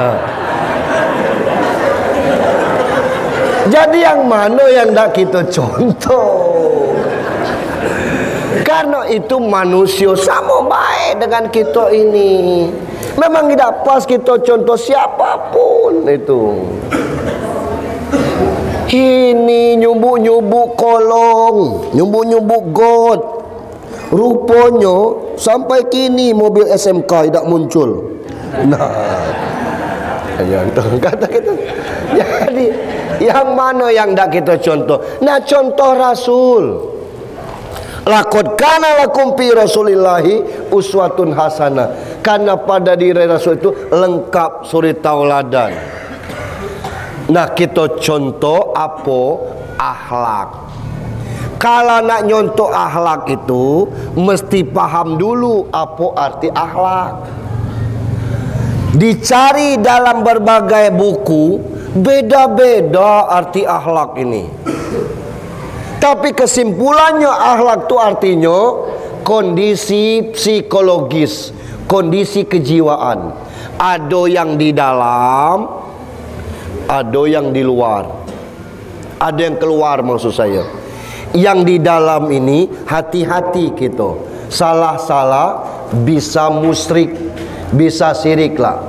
Jadi yang mana yang nak kita contoh? Karena itu manusia sama baik dengan kita ini. Memang tidak pas kita contoh siapapun itu. Ini nyubuk-nyubuk kolong, nyubuk-nyubuk got. Rupanya sampai kini mobil SMK tidak muncul. Nah, kata-kata. Jadi Yang mana yang dak kita contoh? Nah, contoh Rasul. Laqad kana lakum fi Rasulillahi uswatun hasanah. Karena pada diri Rasul itu lengkap suri tauladan. Nah, kita contoh apa? Akhlak. Kalau nak nyontoh akhlak itu mesti paham dulu apa arti akhlak. Dicari dalam berbagai buku, beda-beda arti akhlak ini. Tapi kesimpulannya akhlak itu artinya kondisi psikologis, kondisi kejiwaan. Ada yang di dalam, ada yang di luar. Ada yang keluar maksud saya. Yang di dalam ini hati-hati kita. Salah-salah bisa musyrik, bisa syirik lah.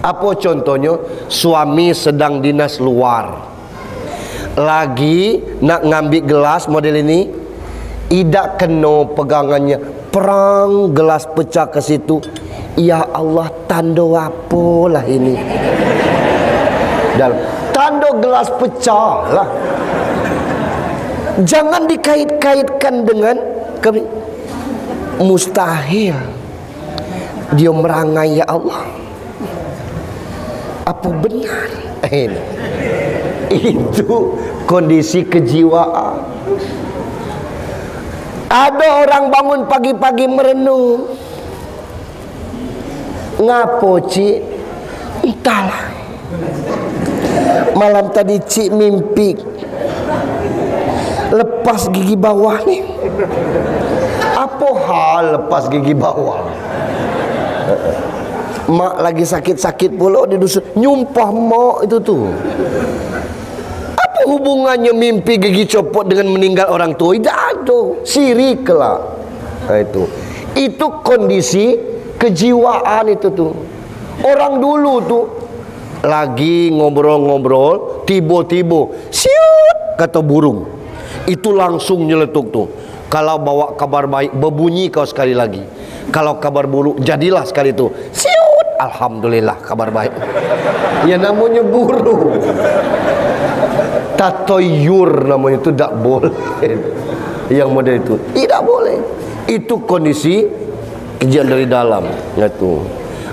Apa contohnya? Suami sedang dinas luar, lagi nak ngambil gelas model ini, idak kena pegangannya, perang gelas pecah ke situ. Ya Allah, tanda apalah ini? Dan tanda gelas pecah lah. Jangan dikait-kaitkan dengan mustahil. Dia merangai, ya Allah. Apa benar? Itu kondisi kejiwaan. Ada orang bangun pagi-pagi merenung. Ngapo, Cik? Entahlah. Malam tadi Cik mimpi lepas gigi bawah nih. Apa hal lepas gigi bawah? Mak lagi sakit-sakit pula di dusun. Nyumpah mak itu tuh. Apa hubungannya mimpi gigi copot dengan meninggal orang tua? Tidak ada. Sirik lah. Nah, itu kondisi kejiwaan itu tuh. Orang dulu tuh lagi ngobrol-ngobrol, tiba-tiba siut kata burung. Itu langsung nyeletuk tuh. Kalau bawa kabar baik, berbunyi kau sekali lagi. Kalau kabar buruk, jadilah sekali itu. Siut, alhamdulillah kabar baik. Ya namanya burung. Tatoyur namanya itu, tidak boleh. Yang model itu tidak boleh. Itu kondisi kejadian dari dalam. Itu.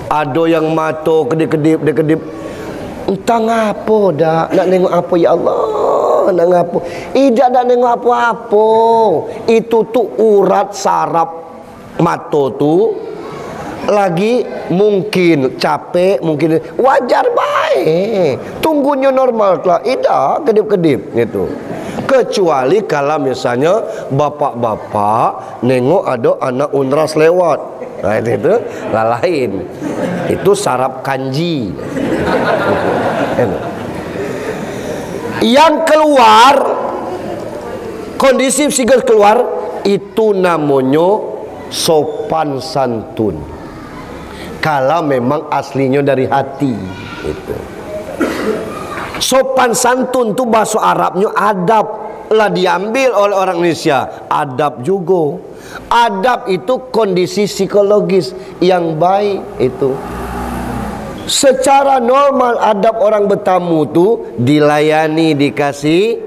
Ada yang mata kedip-kedip. Entah ngapa dah. Nak nengok apa ya Allah? Nak ngapa? Tidak nak nengok apa-apa. Itu tuh urat saraf mata tu lagi mungkin capek, mungkin wajar baik. Tunggunya normal lah. Tidak kedip-kedip gitu. Kecuali kalau misalnya bapak-bapak nengok ada anak unras lewat. Nah itu lain. Itu saraf kanji. Yang keluar, kondisi psikis keluar, itu namanya sopan santun. Kalau memang aslinya dari hati itu. Sopan santun itu bahasa Arabnya adab. Lah diambil oleh orang Indonesia, adab juga. Adab itu kondisi psikologis yang baik itu. Secara normal adab orang bertamu tu dilayani, dikasih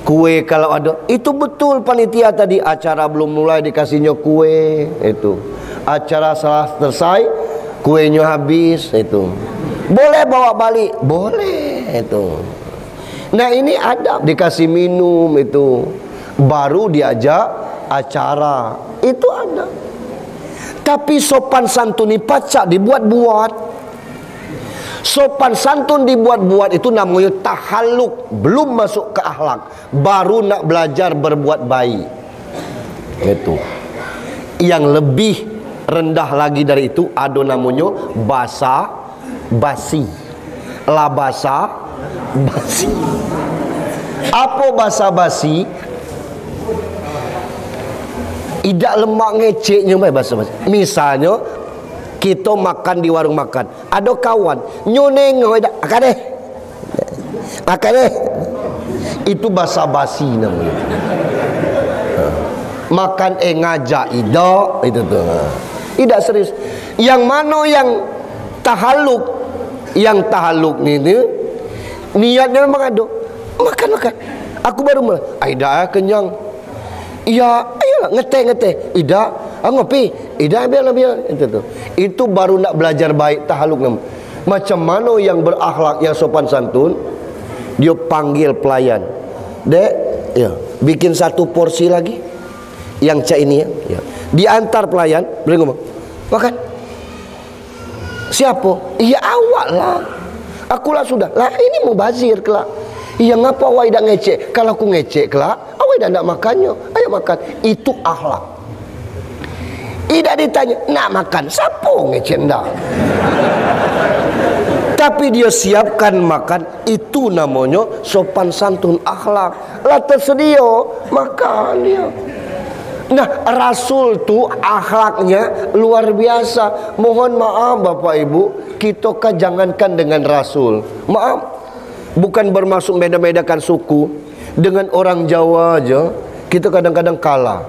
kue kalau ada. Itu betul panitia tadi, acara belum mulai dikasihnya kue itu. Acara salah selesai, kuenya habis itu. Boleh bawa balik? Boleh itu. Nah ini adab, dikasih minum itu. Baru diajak acara. Itu adab. Tapi sopan santun ini pacak dibuat-buat. Sopan santun dibuat-buat itu namanya tahalluk. Belum masuk ke akhlak, baru nak belajar berbuat baik. Itu. Yang lebih rendah lagi dari itu ada namanya basa basi. La basa basi. Apa basa basi? Tidak lemak ngeceknya bahasa basi. Misalnya kita makan di warung makan, ada kawan nyoneng akan deh, itu basa basi namanya. Makan ngajak idak itu tuh, tidak serius. Yang mana yang tahalluk? Yang tahalluk ini niatnya memang ada. Makan. Aku baru mulai. Aida kenyang. Iya, ayolah ngeteh. Ida, ngopi. Ida biar. Itu baru nak belajar baik tahaluk nama. Macam mana yang berakhlak, yang sopan santun, dia panggil pelayan. Dek, ya, bikin satu porsi lagi. Yang cak ini ya. Diantar pelayan, boleh ngomong. Makan. Siapa? Iya awak lah. Akulah sudah. Lah ini mau bazir kelak. Iya ngapa awak dah ngecek? Kalau aku ngecek kelak, awak dah nak makannya. Ayo makan. Itu akhlak. Tidak ditanya, nak makan. Siapa ngecek ndak? Tapi dia siapkan makan. Itu namanya sopan santun akhlak. Lah tersedia, makan dia. Nah, Rasul tu akhlaknya luar biasa. Mohon maaf Bapak Ibu, kita kan jangankan dengan Rasul. Maaf, bukan bermaksud beda-bedakan suku. Dengan orang Jawa aja kita kadang-kadang kalah.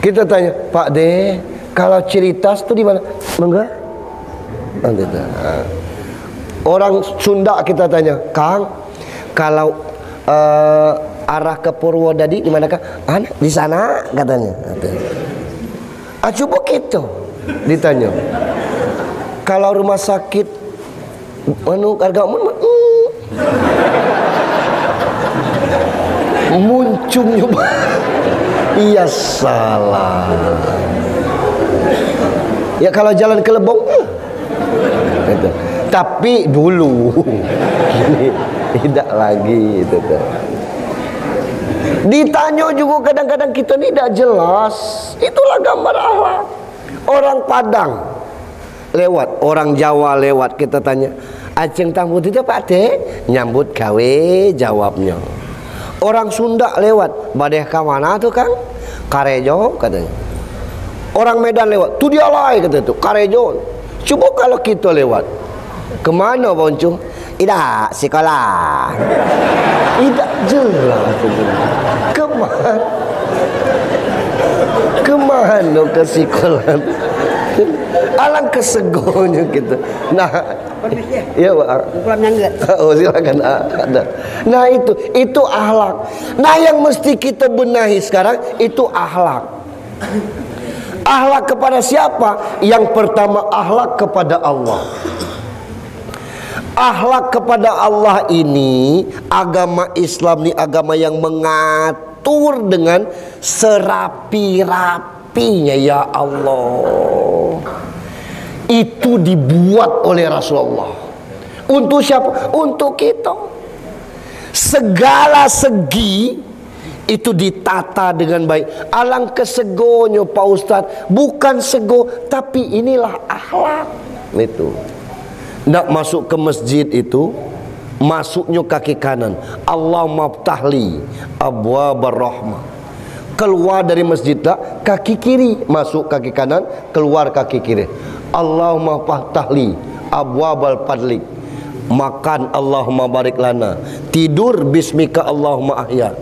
Kita tanya, Pak De, kalau Ciritas tu di mana? Mangga? Orang Sunda kita tanya, Kang, kalau arah ke Purwodadi di manakah? Di sana katanya. Coba kita ditanya. Kalau rumah sakit harga muncung nyoba. Iya salah. Ya kalau jalan ke Lebong gitu. Tapi dulu kini tidak lagi itu. Ditanya juga kadang-kadang kita ni tidak jelas. Itulah gambar akhlak. Orang Padang lewat, orang Jawa lewat, kita tanya, Aceng tambut itu Pak De? Nyambut gawe jawabnya. Orang Sunda lewat, badeh ke mana tuh Kang? Karejo katanya. Orang Medan lewat, tu dia lah kata tu, Karejo. Coba kalau kita lewat, kemana Boncung? Tidak, sekolah. Tidak jelas. Kemana ke sekolah? Alang kesegonya gitu. Nah, ya Pak. Oh silakan ada. Nah itu akhlak. Nah yang mesti kita benahi sekarang itu akhlak. Akhlak kepada siapa? Yang pertama akhlak kepada Allah. Akhlak kepada Allah ini, agama Islam ini agama yang mengatur dengan serapi-rapinya, ya Allah. Itu dibuat oleh Rasulullah. Untuk siapa? Untuk kita. Segala segi itu ditata dengan baik. Alang kesegonya Pak Ustadz, bukan sego, tapi inilah akhlak. Itu. Nak masuk ke masjid itu, masuknya kaki kanan. Allahumma ftahli abwabar rahmah. Keluar dari masjid tak, kaki kiri, masuk kaki kanan, keluar kaki kiri. Allahumma ftahli abwabal fadlik. Makan Allahumma barik lana. Tidur bismika Allahumma ahya.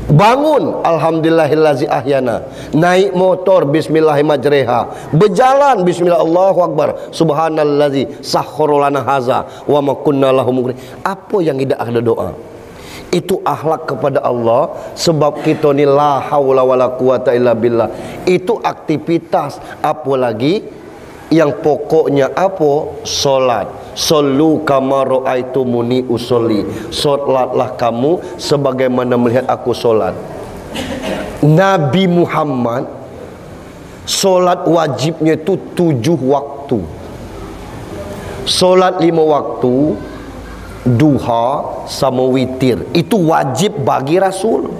Bangun alhamdulillahillazi ahyana. Naik motor bismillahirrahmanirrahim. Berjalan bismillah Allahu akbar. Subhanallazi sakhkhara lana haza wa ma kunna lahu muqrin. Apa yang tidak ada doa? Itu akhlak kepada Allah. Sebab kita ni la haula wala quwata illa billah. Itu aktivitas. Apalagi yang pokoknya apa? Solat. Sallu kama ra'aitumuni usolli. Solatlah kamu sebagaimana melihat aku solat. Nabi Muhammad solat wajibnya itu 7 waktu. Solat 5 waktu, duha sama witir. Itu wajib bagi Rasul.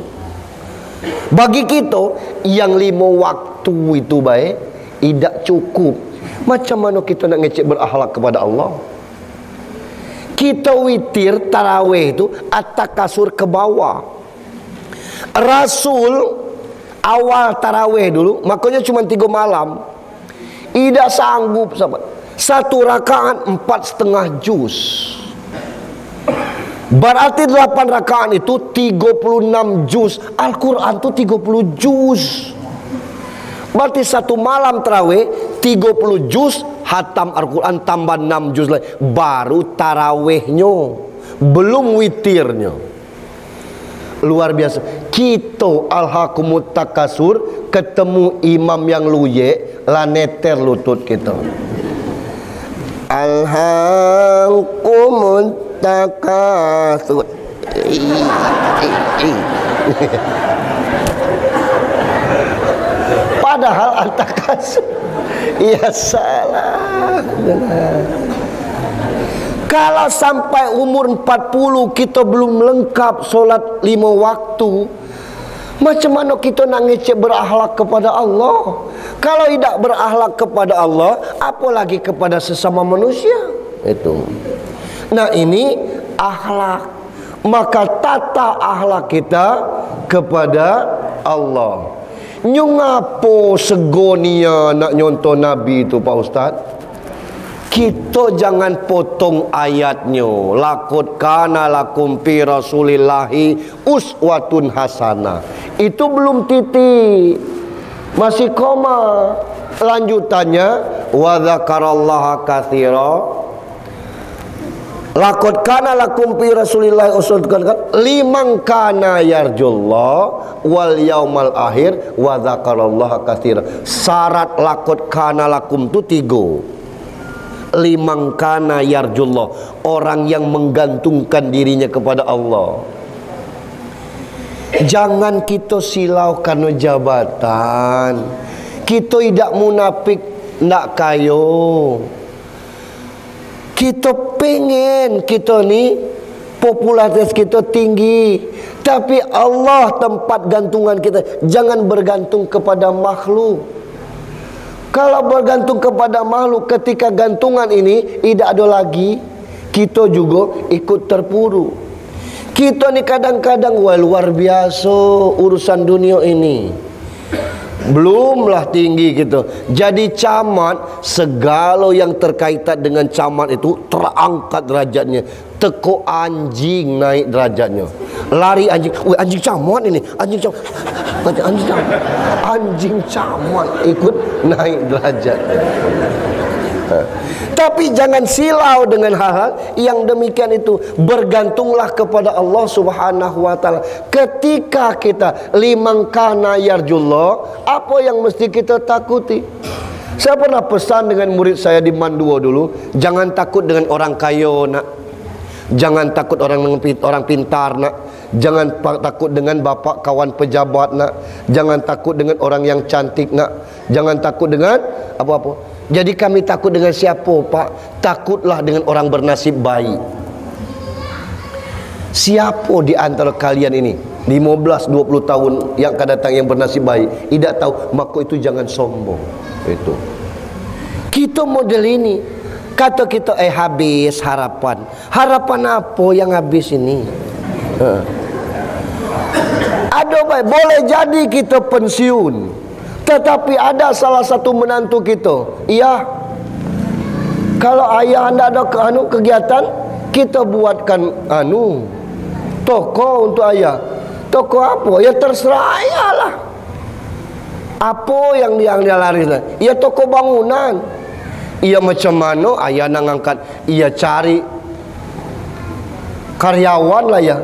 Bagi kita yang 5 waktu itu baik, tidak cukup. Macam mana kita nak ngecek berakhlak kepada Allah? Kita witir tarawih itu atas kasur ke bawah. Rasul awal tarawih dulu, makanya cuma 3 malam. Tidak sanggup sahabat. 1 rakaat 4,5 juz. Berarti 8 rakaat itu 36 juz. Al-Quran itu 30 juz. Berarti 1 malam tarawih 30 juz, hatam Al-Quran tambah 6 juz lagi. Baru tarawihnya. belum witirnya. Luar biasa. Kita alhaqumut takasur ketemu imam yang luye, laneter lutut kita. Alhaqumut takasur. Padahal al-takasur ya salah. Kalau sampai umur 40 kita belum lengkap solat 5 waktu, macam mana kita nak ngecek berakhlak kepada Allah? Kalau tidak berakhlak kepada Allah, apalagi kepada sesama manusia. Itu. Nah, ini akhlak. Maka tata akhlak kita kepada Allah. Nyungapo segonia nak nyontoh Nabi itu Pak Ustaz? Kita jangan potong ayatnya. Laqad kana lakum fi rasulillahi uswatun hasanah. Itu belum titik, masih koma. Lanjutannya wa dzakarallaha katsira. Laqad kana lakum fi rasulillahi uswatun liman kana yarjullah wal yaumal akhir wa dzakarallaha katsira. Syarat laqad kana lakum itu 3. Liman kana yarjullah, orang yang menggantungkan dirinya kepada Allah. Jangan kita silau karena jabatan. Kita tidak munafik nak kayo. Kita pengen kita ni popularitas kita tinggi, tapi Allah tempat gantungan kita. Jangan bergantung kepada makhluk. Kalau bergantung kepada makhluk, ketika gantungan ini tidak ada lagi, kita juga ikut terpuruk. Kita ni kadang-kadang wah luar biasa urusan dunia ini. Belumlah tinggi gitu. Jadi camat, segala yang terkaitan dengan camat itu terangkat derajatnya. Teko anjing naik derajatnya. Lari anjing, weh anjing camat ini, anjing camat. Anjing camat ikut naik derajatnya. Tapi jangan silau dengan hal-hal yang demikian itu. Bergantunglah kepada Allah Subhanahu wa taala. Ketika kita liman kana yarjullah, apa yang mesti kita takuti? Saya pernah pesan dengan murid saya di Mandua dulu, jangan takut dengan orang kaya nak. Jangan takut orang pintar nak. Jangan takut dengan bapak kawan pejabat nak. Jangan takut dengan orang yang cantik nak. Jangan takut dengan apa-apa. Jadi kami takut dengan siapa Pak? Takutlah dengan orang bernasib baik. Siapa di antara kalian ini 15-20 tahun yang akan datang yang bernasib baik? Tidak tahu, maka itu jangan sombong. Itu. Kita model ini. Kata kita habis harapan. Harapan apa yang habis ini? Ada baik, boleh jadi kita pensiun, tetapi ada salah satu menantu kita. Iya, kalau ayah anda ada kegiatan, kita buatkan toko untuk ayah. Toko apa? Ya terserah ayah lah. Apa yang dia laris lah? Ya toko bangunan. Ia macam mana ayah nak angkat? Ia cari karyawan lah ya.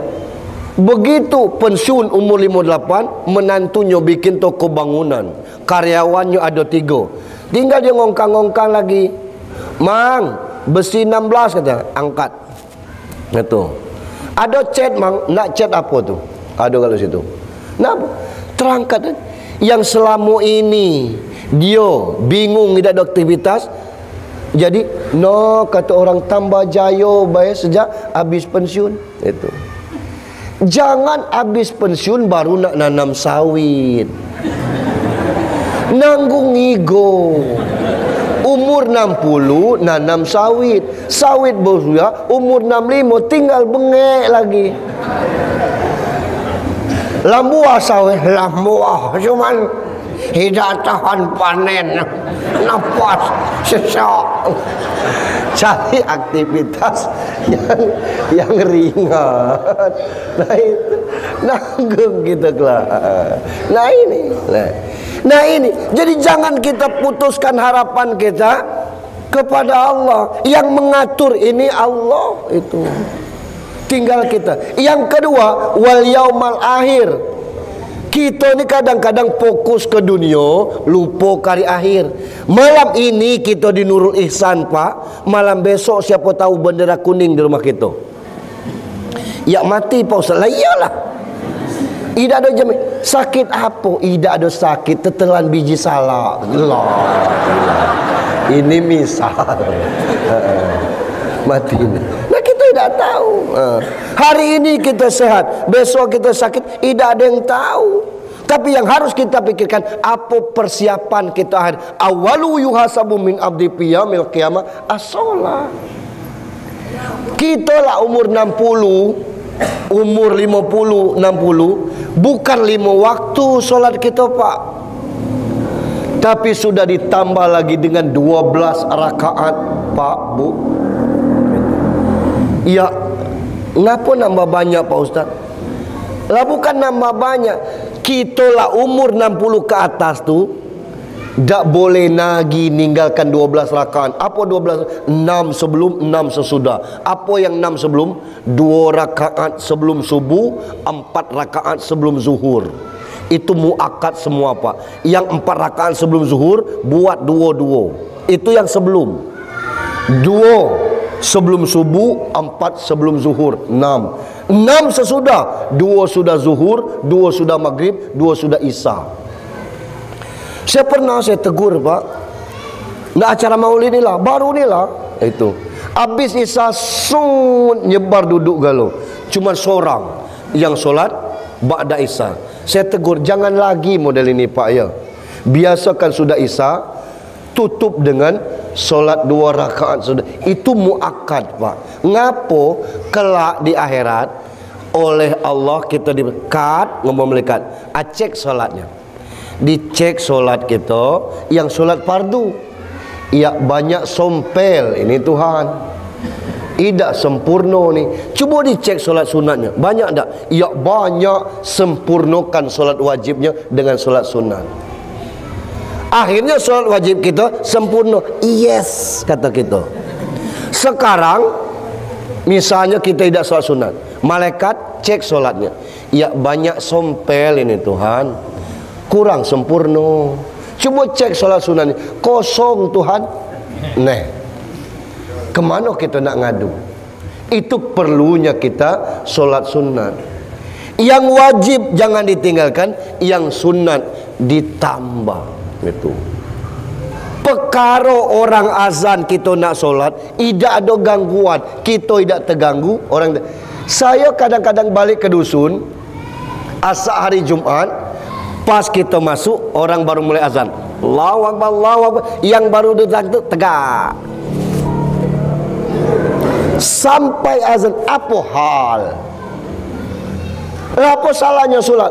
Begitu pensiun umur 58, menantunya bikin toko bangunan. Karyawannya ada 3. Tinggal dia ngongkang-ngongkang lagi. Mang, besi 16 kata, angkat. Itu. Ada cat mang, nak cat apa tu? Ada kalau situ. Nah, terangkat. Yang selama ini dia bingung tidak ada aktivitas. Jadi, kata orang tambah jaya bayar sejak habis pensiun. Itu. Jangan habis pensiun baru nak nanam sawit. Nanggung ego. Umur 60 nanam sawit. Sawit berusia umur 65 tinggal bengek lagi. Lambuah sawit, lambuah cuman tidak tahan panen, nafas sesak. Cari aktivitas yang ringan. Nah itu nanggung kita kelak. Nah ini. Jadi jangan kita putuskan harapan kita kepada Allah. Yang mengatur ini Allah itu. tinggal kita. Yang kedua, wal yaumal akhir. Kita ni kadang-kadang fokus ke dunia, lupa kari akhir. Malam ini kita di Nurul Ihsan, Pak. Malam besok siapa tahu bendera kuning di rumah kita. Ya mati Pak Ustaz. Lah iyalah. Tidak ada jamin. Sakit apa? Tidak ada sakit, tetelan biji salak. Allah. Ini misal. Mati ini. Nah kita tidak tahu. Hari ini kita sehat, besok kita sakit, tidak ada yang tahu. Tapi yang harus kita pikirkan, apa persiapan kita akhir. Awalu yuhasabu min abdi qiyamil qiyamah as-shalah. Kita lah umur 60, umur 50, 60, bukan 5 waktu solat kita, Pak. Tapi sudah ditambah lagi dengan 12 rakaat, Pak, Bu. Ya, ngapa nambah banyak, Pak Ustaz? Lah bukan nambah banyak. Kita lah umur 60 ke atas tu tak boleh lagi ninggalkan 12 rakaat. Apa 12? 6 sebelum, 6 sesudah. Apa yang 6 sebelum? 2 rakaat sebelum subuh, 4 rakaat sebelum zuhur. Itu muakkad semua, Pak. Yang 4 rakaat sebelum zuhur buat 2-2. Itu yang sebelum. 2 sebelum subuh, 4 sebelum zuhur, 6. 6 sesudah, 2 sudah zuhur, 2 sudah maghrib, 2 sudah isya. Saya pernah tegur, Pak. Nak acara maulid ni lah, baru ni lah. Itu. Habis isya nyebar duduk galau. Cuma seorang yang solat ba'da isya. Saya tegur, jangan lagi model ini, Pak, ya. Biasakan sudah isya, tutup dengan solat 2 rakaat sudah. Itu muakkad, Pak. Ngapo kelak di akhirat oleh Allah kita diberkat ngomong malaikat, cek solatnya. Dicek solat kita yang solat fardu. Ya banyak sompel ini Tuhan. Tidak sempurna ni. Cuba dicek solat sunatnya. Banyak tak? Ya banyak. Sempurnakan solat wajibnya dengan solat sunat. Akhirnya solat wajib kita sempurna. Yes, kata kita. Sekarang misalnya kita tidak solat sunat, malaikat cek solatnya. Ya banyak sompel ini Tuhan, kurang sempurna. Coba cek solat sunat ni, kosong Tuhan. Nah, kemana kita nak ngadu? Itu perlunya kita solat sunat. Yang wajib jangan ditinggalkan, yang sunat ditambah. Itu perkara orang azan kita nak solat, tidak ada gangguan, kita tidak terganggu orang. Saya kadang-kadang balik ke dusun asar hari Jumat, pas kita masuk orang baru mulai azan, Allahu Akbar, Allahu Akbar. Yang baru datang tegak sampai azan. Apa hal? Apa salahnya solat?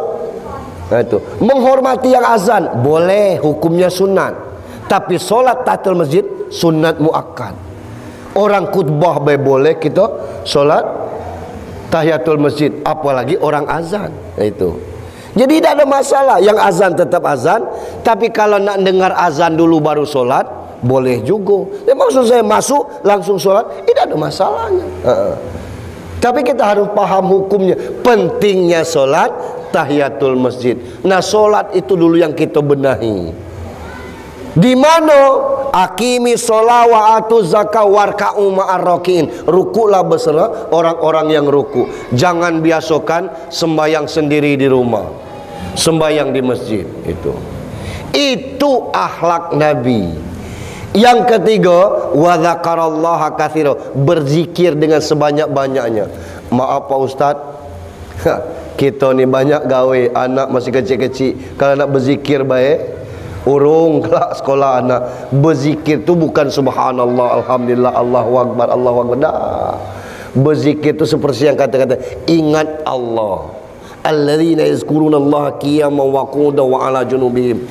Nah, itu menghormati yang azan boleh, hukumnya sunat. Tapi solat tahiyatul masjid sunat muakkad. Orang khutbah boleh kita solat tahiyatul masjid, apalagi orang azan. Itu jadi tidak ada masalah. Yang azan tetap azan, tapi kalau nak dengar azan dulu baru solat boleh juga. Maksud saya masuk langsung solat tidak ada masalahnya. Tapi kita harus paham hukumnya. Pentingnya solat tahiyatul masjid. Nah, solat itu dulu yang kita benahi. Di mana akimi sholat wa atu zakat warka'u ma'ar rakiin. Rukuklah bersama orang-orang yang ruku. Jangan biasakan sembahyang sendiri di rumah, sembahyang di masjid. Itu akhlak Nabi. Yang ketiga, wa dzakarallaha katsira, berzikir dengan sebanyak-banyaknya. Maaf Pak Ustaz, kita ni banyak gawe, anak masih kecil-kecil. Kalau nak berzikir baik, urung kelak sekolah anak. Berzikir tu bukan subhanallah, alhamdulillah, Allahu akbar, Allahu akbar. Dah. Berzikir tu seperti yang kata-kata, ingat Allah. Alladzina yazkurunallaha qiyaman wa qu'udan wa 'ala junubihim.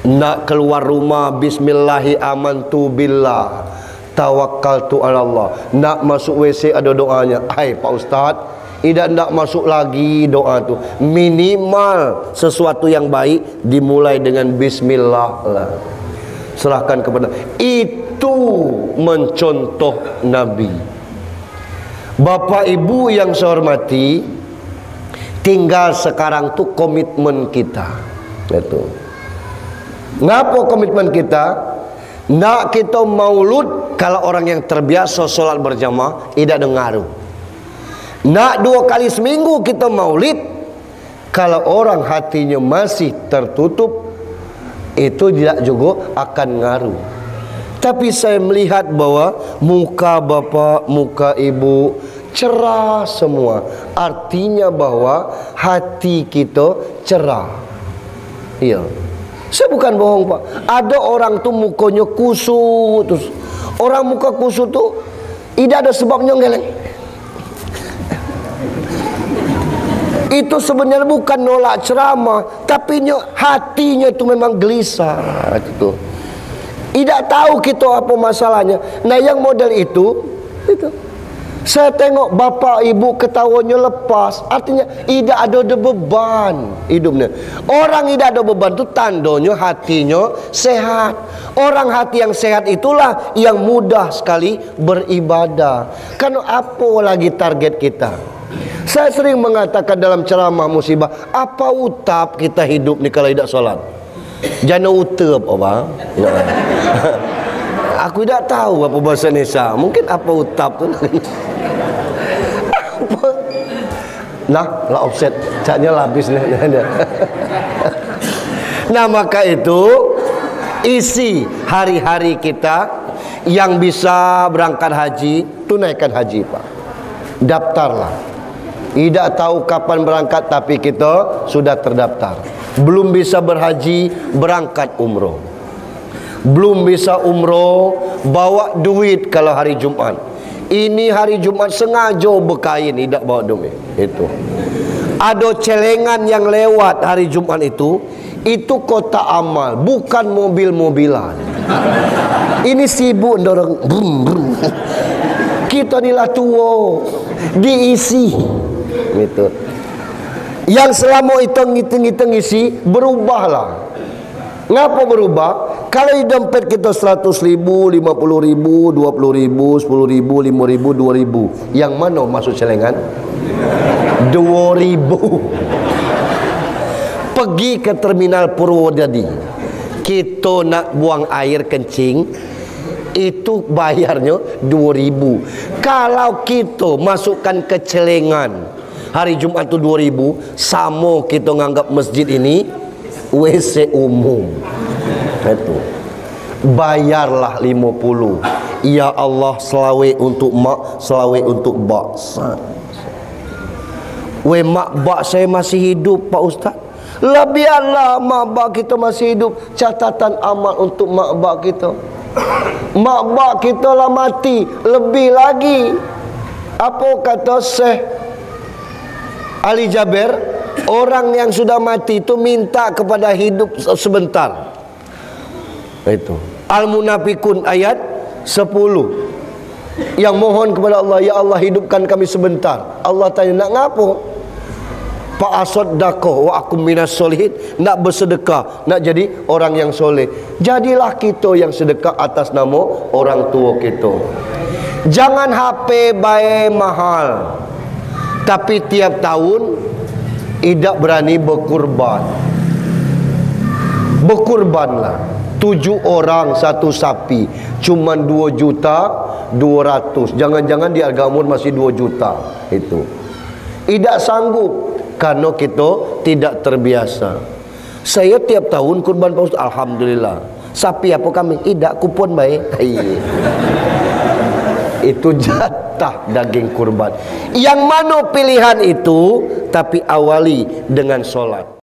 Nak keluar rumah, bismillahi amantu billah, tawakkaltu ala Allah. Nak masuk WC ada doanya. Hai Pak Ustaz, tidak nak masuk lagi doa tu. Minimal sesuatu yang baik dimulai dengan bismillah lah. Serahkan kepada. Itu mencontoh Nabi. Bapak Ibu yang saya hormati, tinggal sekarang tuh komitmen kita. Itu. Ngapa komitmen kita? Nak kita maulud kalau orang yang terbiasa sholat berjamaah tidak dengaruh. Nak 2 kali seminggu kita maulid, kalau orang hatinya masih tertutup, itu tidak juga akan ngaruh. Tapi saya melihat bahwa muka bapak, muka ibu cerah semua. Artinya bahwa hati kita cerah. Iya. Saya bukan bohong, Pak. Ada orang tuh mukanya kusut terus. Orang muka kusut tuh tidak ada sebabnya geleng. Itu sebenarnya bukan nolak ceramah, tapi hatinya itu memang gelisah gitu. Tidak tahu kita apa masalahnya. Nah, yang model itu saya tengok bapak ibu ketawanya lepas, artinya tidak ada beban hidupnya. Orang tidak ada beban itu tandanya hatinya sehat. Orang hati yang sehat itulah yang mudah sekali beribadah. Karena apa lagi target kita? Saya sering mengatakan dalam ceramah musibah, apa utap kita hidup ni kalau tidak solat? Jana utap apa? Ya. Aku tidak tahu apa bahasa Indonesia. Mungkin apa utap tu? Apa? Lah offset. Catnya habis ni. Nah, maka itu isi hari-hari kita yang bisa berangkat haji, tunaikan haji, Pak. Daftarlah. Tidak tahu kapan berangkat, tapi kita sudah terdaftar. Belum bisa berhaji, berangkat umroh. Belum bisa umroh, bawa duit kalau hari Jumat. Ini hari Jumat sengaja berkain, tidak bawa duit. Itu. Ada celengan yang lewat hari Jumat itu kotak amal, bukan mobil-mobilan. Ini sibuk dorong. Kita inilah tua, diisi. Gitu. Yang selama hitung isi berubahlah. Ngapa berubah? Kalau di dompet kita 100 ribu, 50 ribu, 20 ribu, 10 ribu, 5 ribu, 2 ribu, yang mana masuk celengan? 2000. Pergi ke terminal Purwodadi, kita nak buang air kencing, itu bayarnya 2000. Kalau kita masukkan ke celengan hari Jumat itu 2000, sama kita nganggap masjid ini WC umum. Itu. Bayarlah 50. Ya Allah, selawe untuk mak, selawe untuk bak. Mak bak saya masih hidup, Pak Ustaz. Lah biarlah mak bak kita masih hidup. Catatan amal untuk mak bak kita. Mak bak kita lah mati. Lebih lagi, apa kata Syekh Ali Jaber, orang yang sudah mati itu minta kepada hidup sebentar. Itu Al-Munafikun ayat 10. Yang mohon kepada Allah, ya Allah hidupkan kami sebentar. Allah tanya, nak ngapo? Pak asaddaqa wa akum minas solihin. Nak bersedekah, nak jadi orang yang soleh. Jadilah kita yang sedekah atas nama orang tua kita. Jangan HP baik mahal, tapi tiap tahun tidak berani berkurban. Berkurbanlah. 7 orang 1 sapi, cuman 2.200.000. Jangan-jangan di harga umur masih 2 juta. Itu tidak sanggup karena kita tidak terbiasa. Saya tiap tahun kurban, Pak Ustaz. Alhamdulillah. Sapi apa kami? Tidak, kupon baik. Itu jatah daging kurban. Yang mana pilihan itu, tapi awali dengan sholat.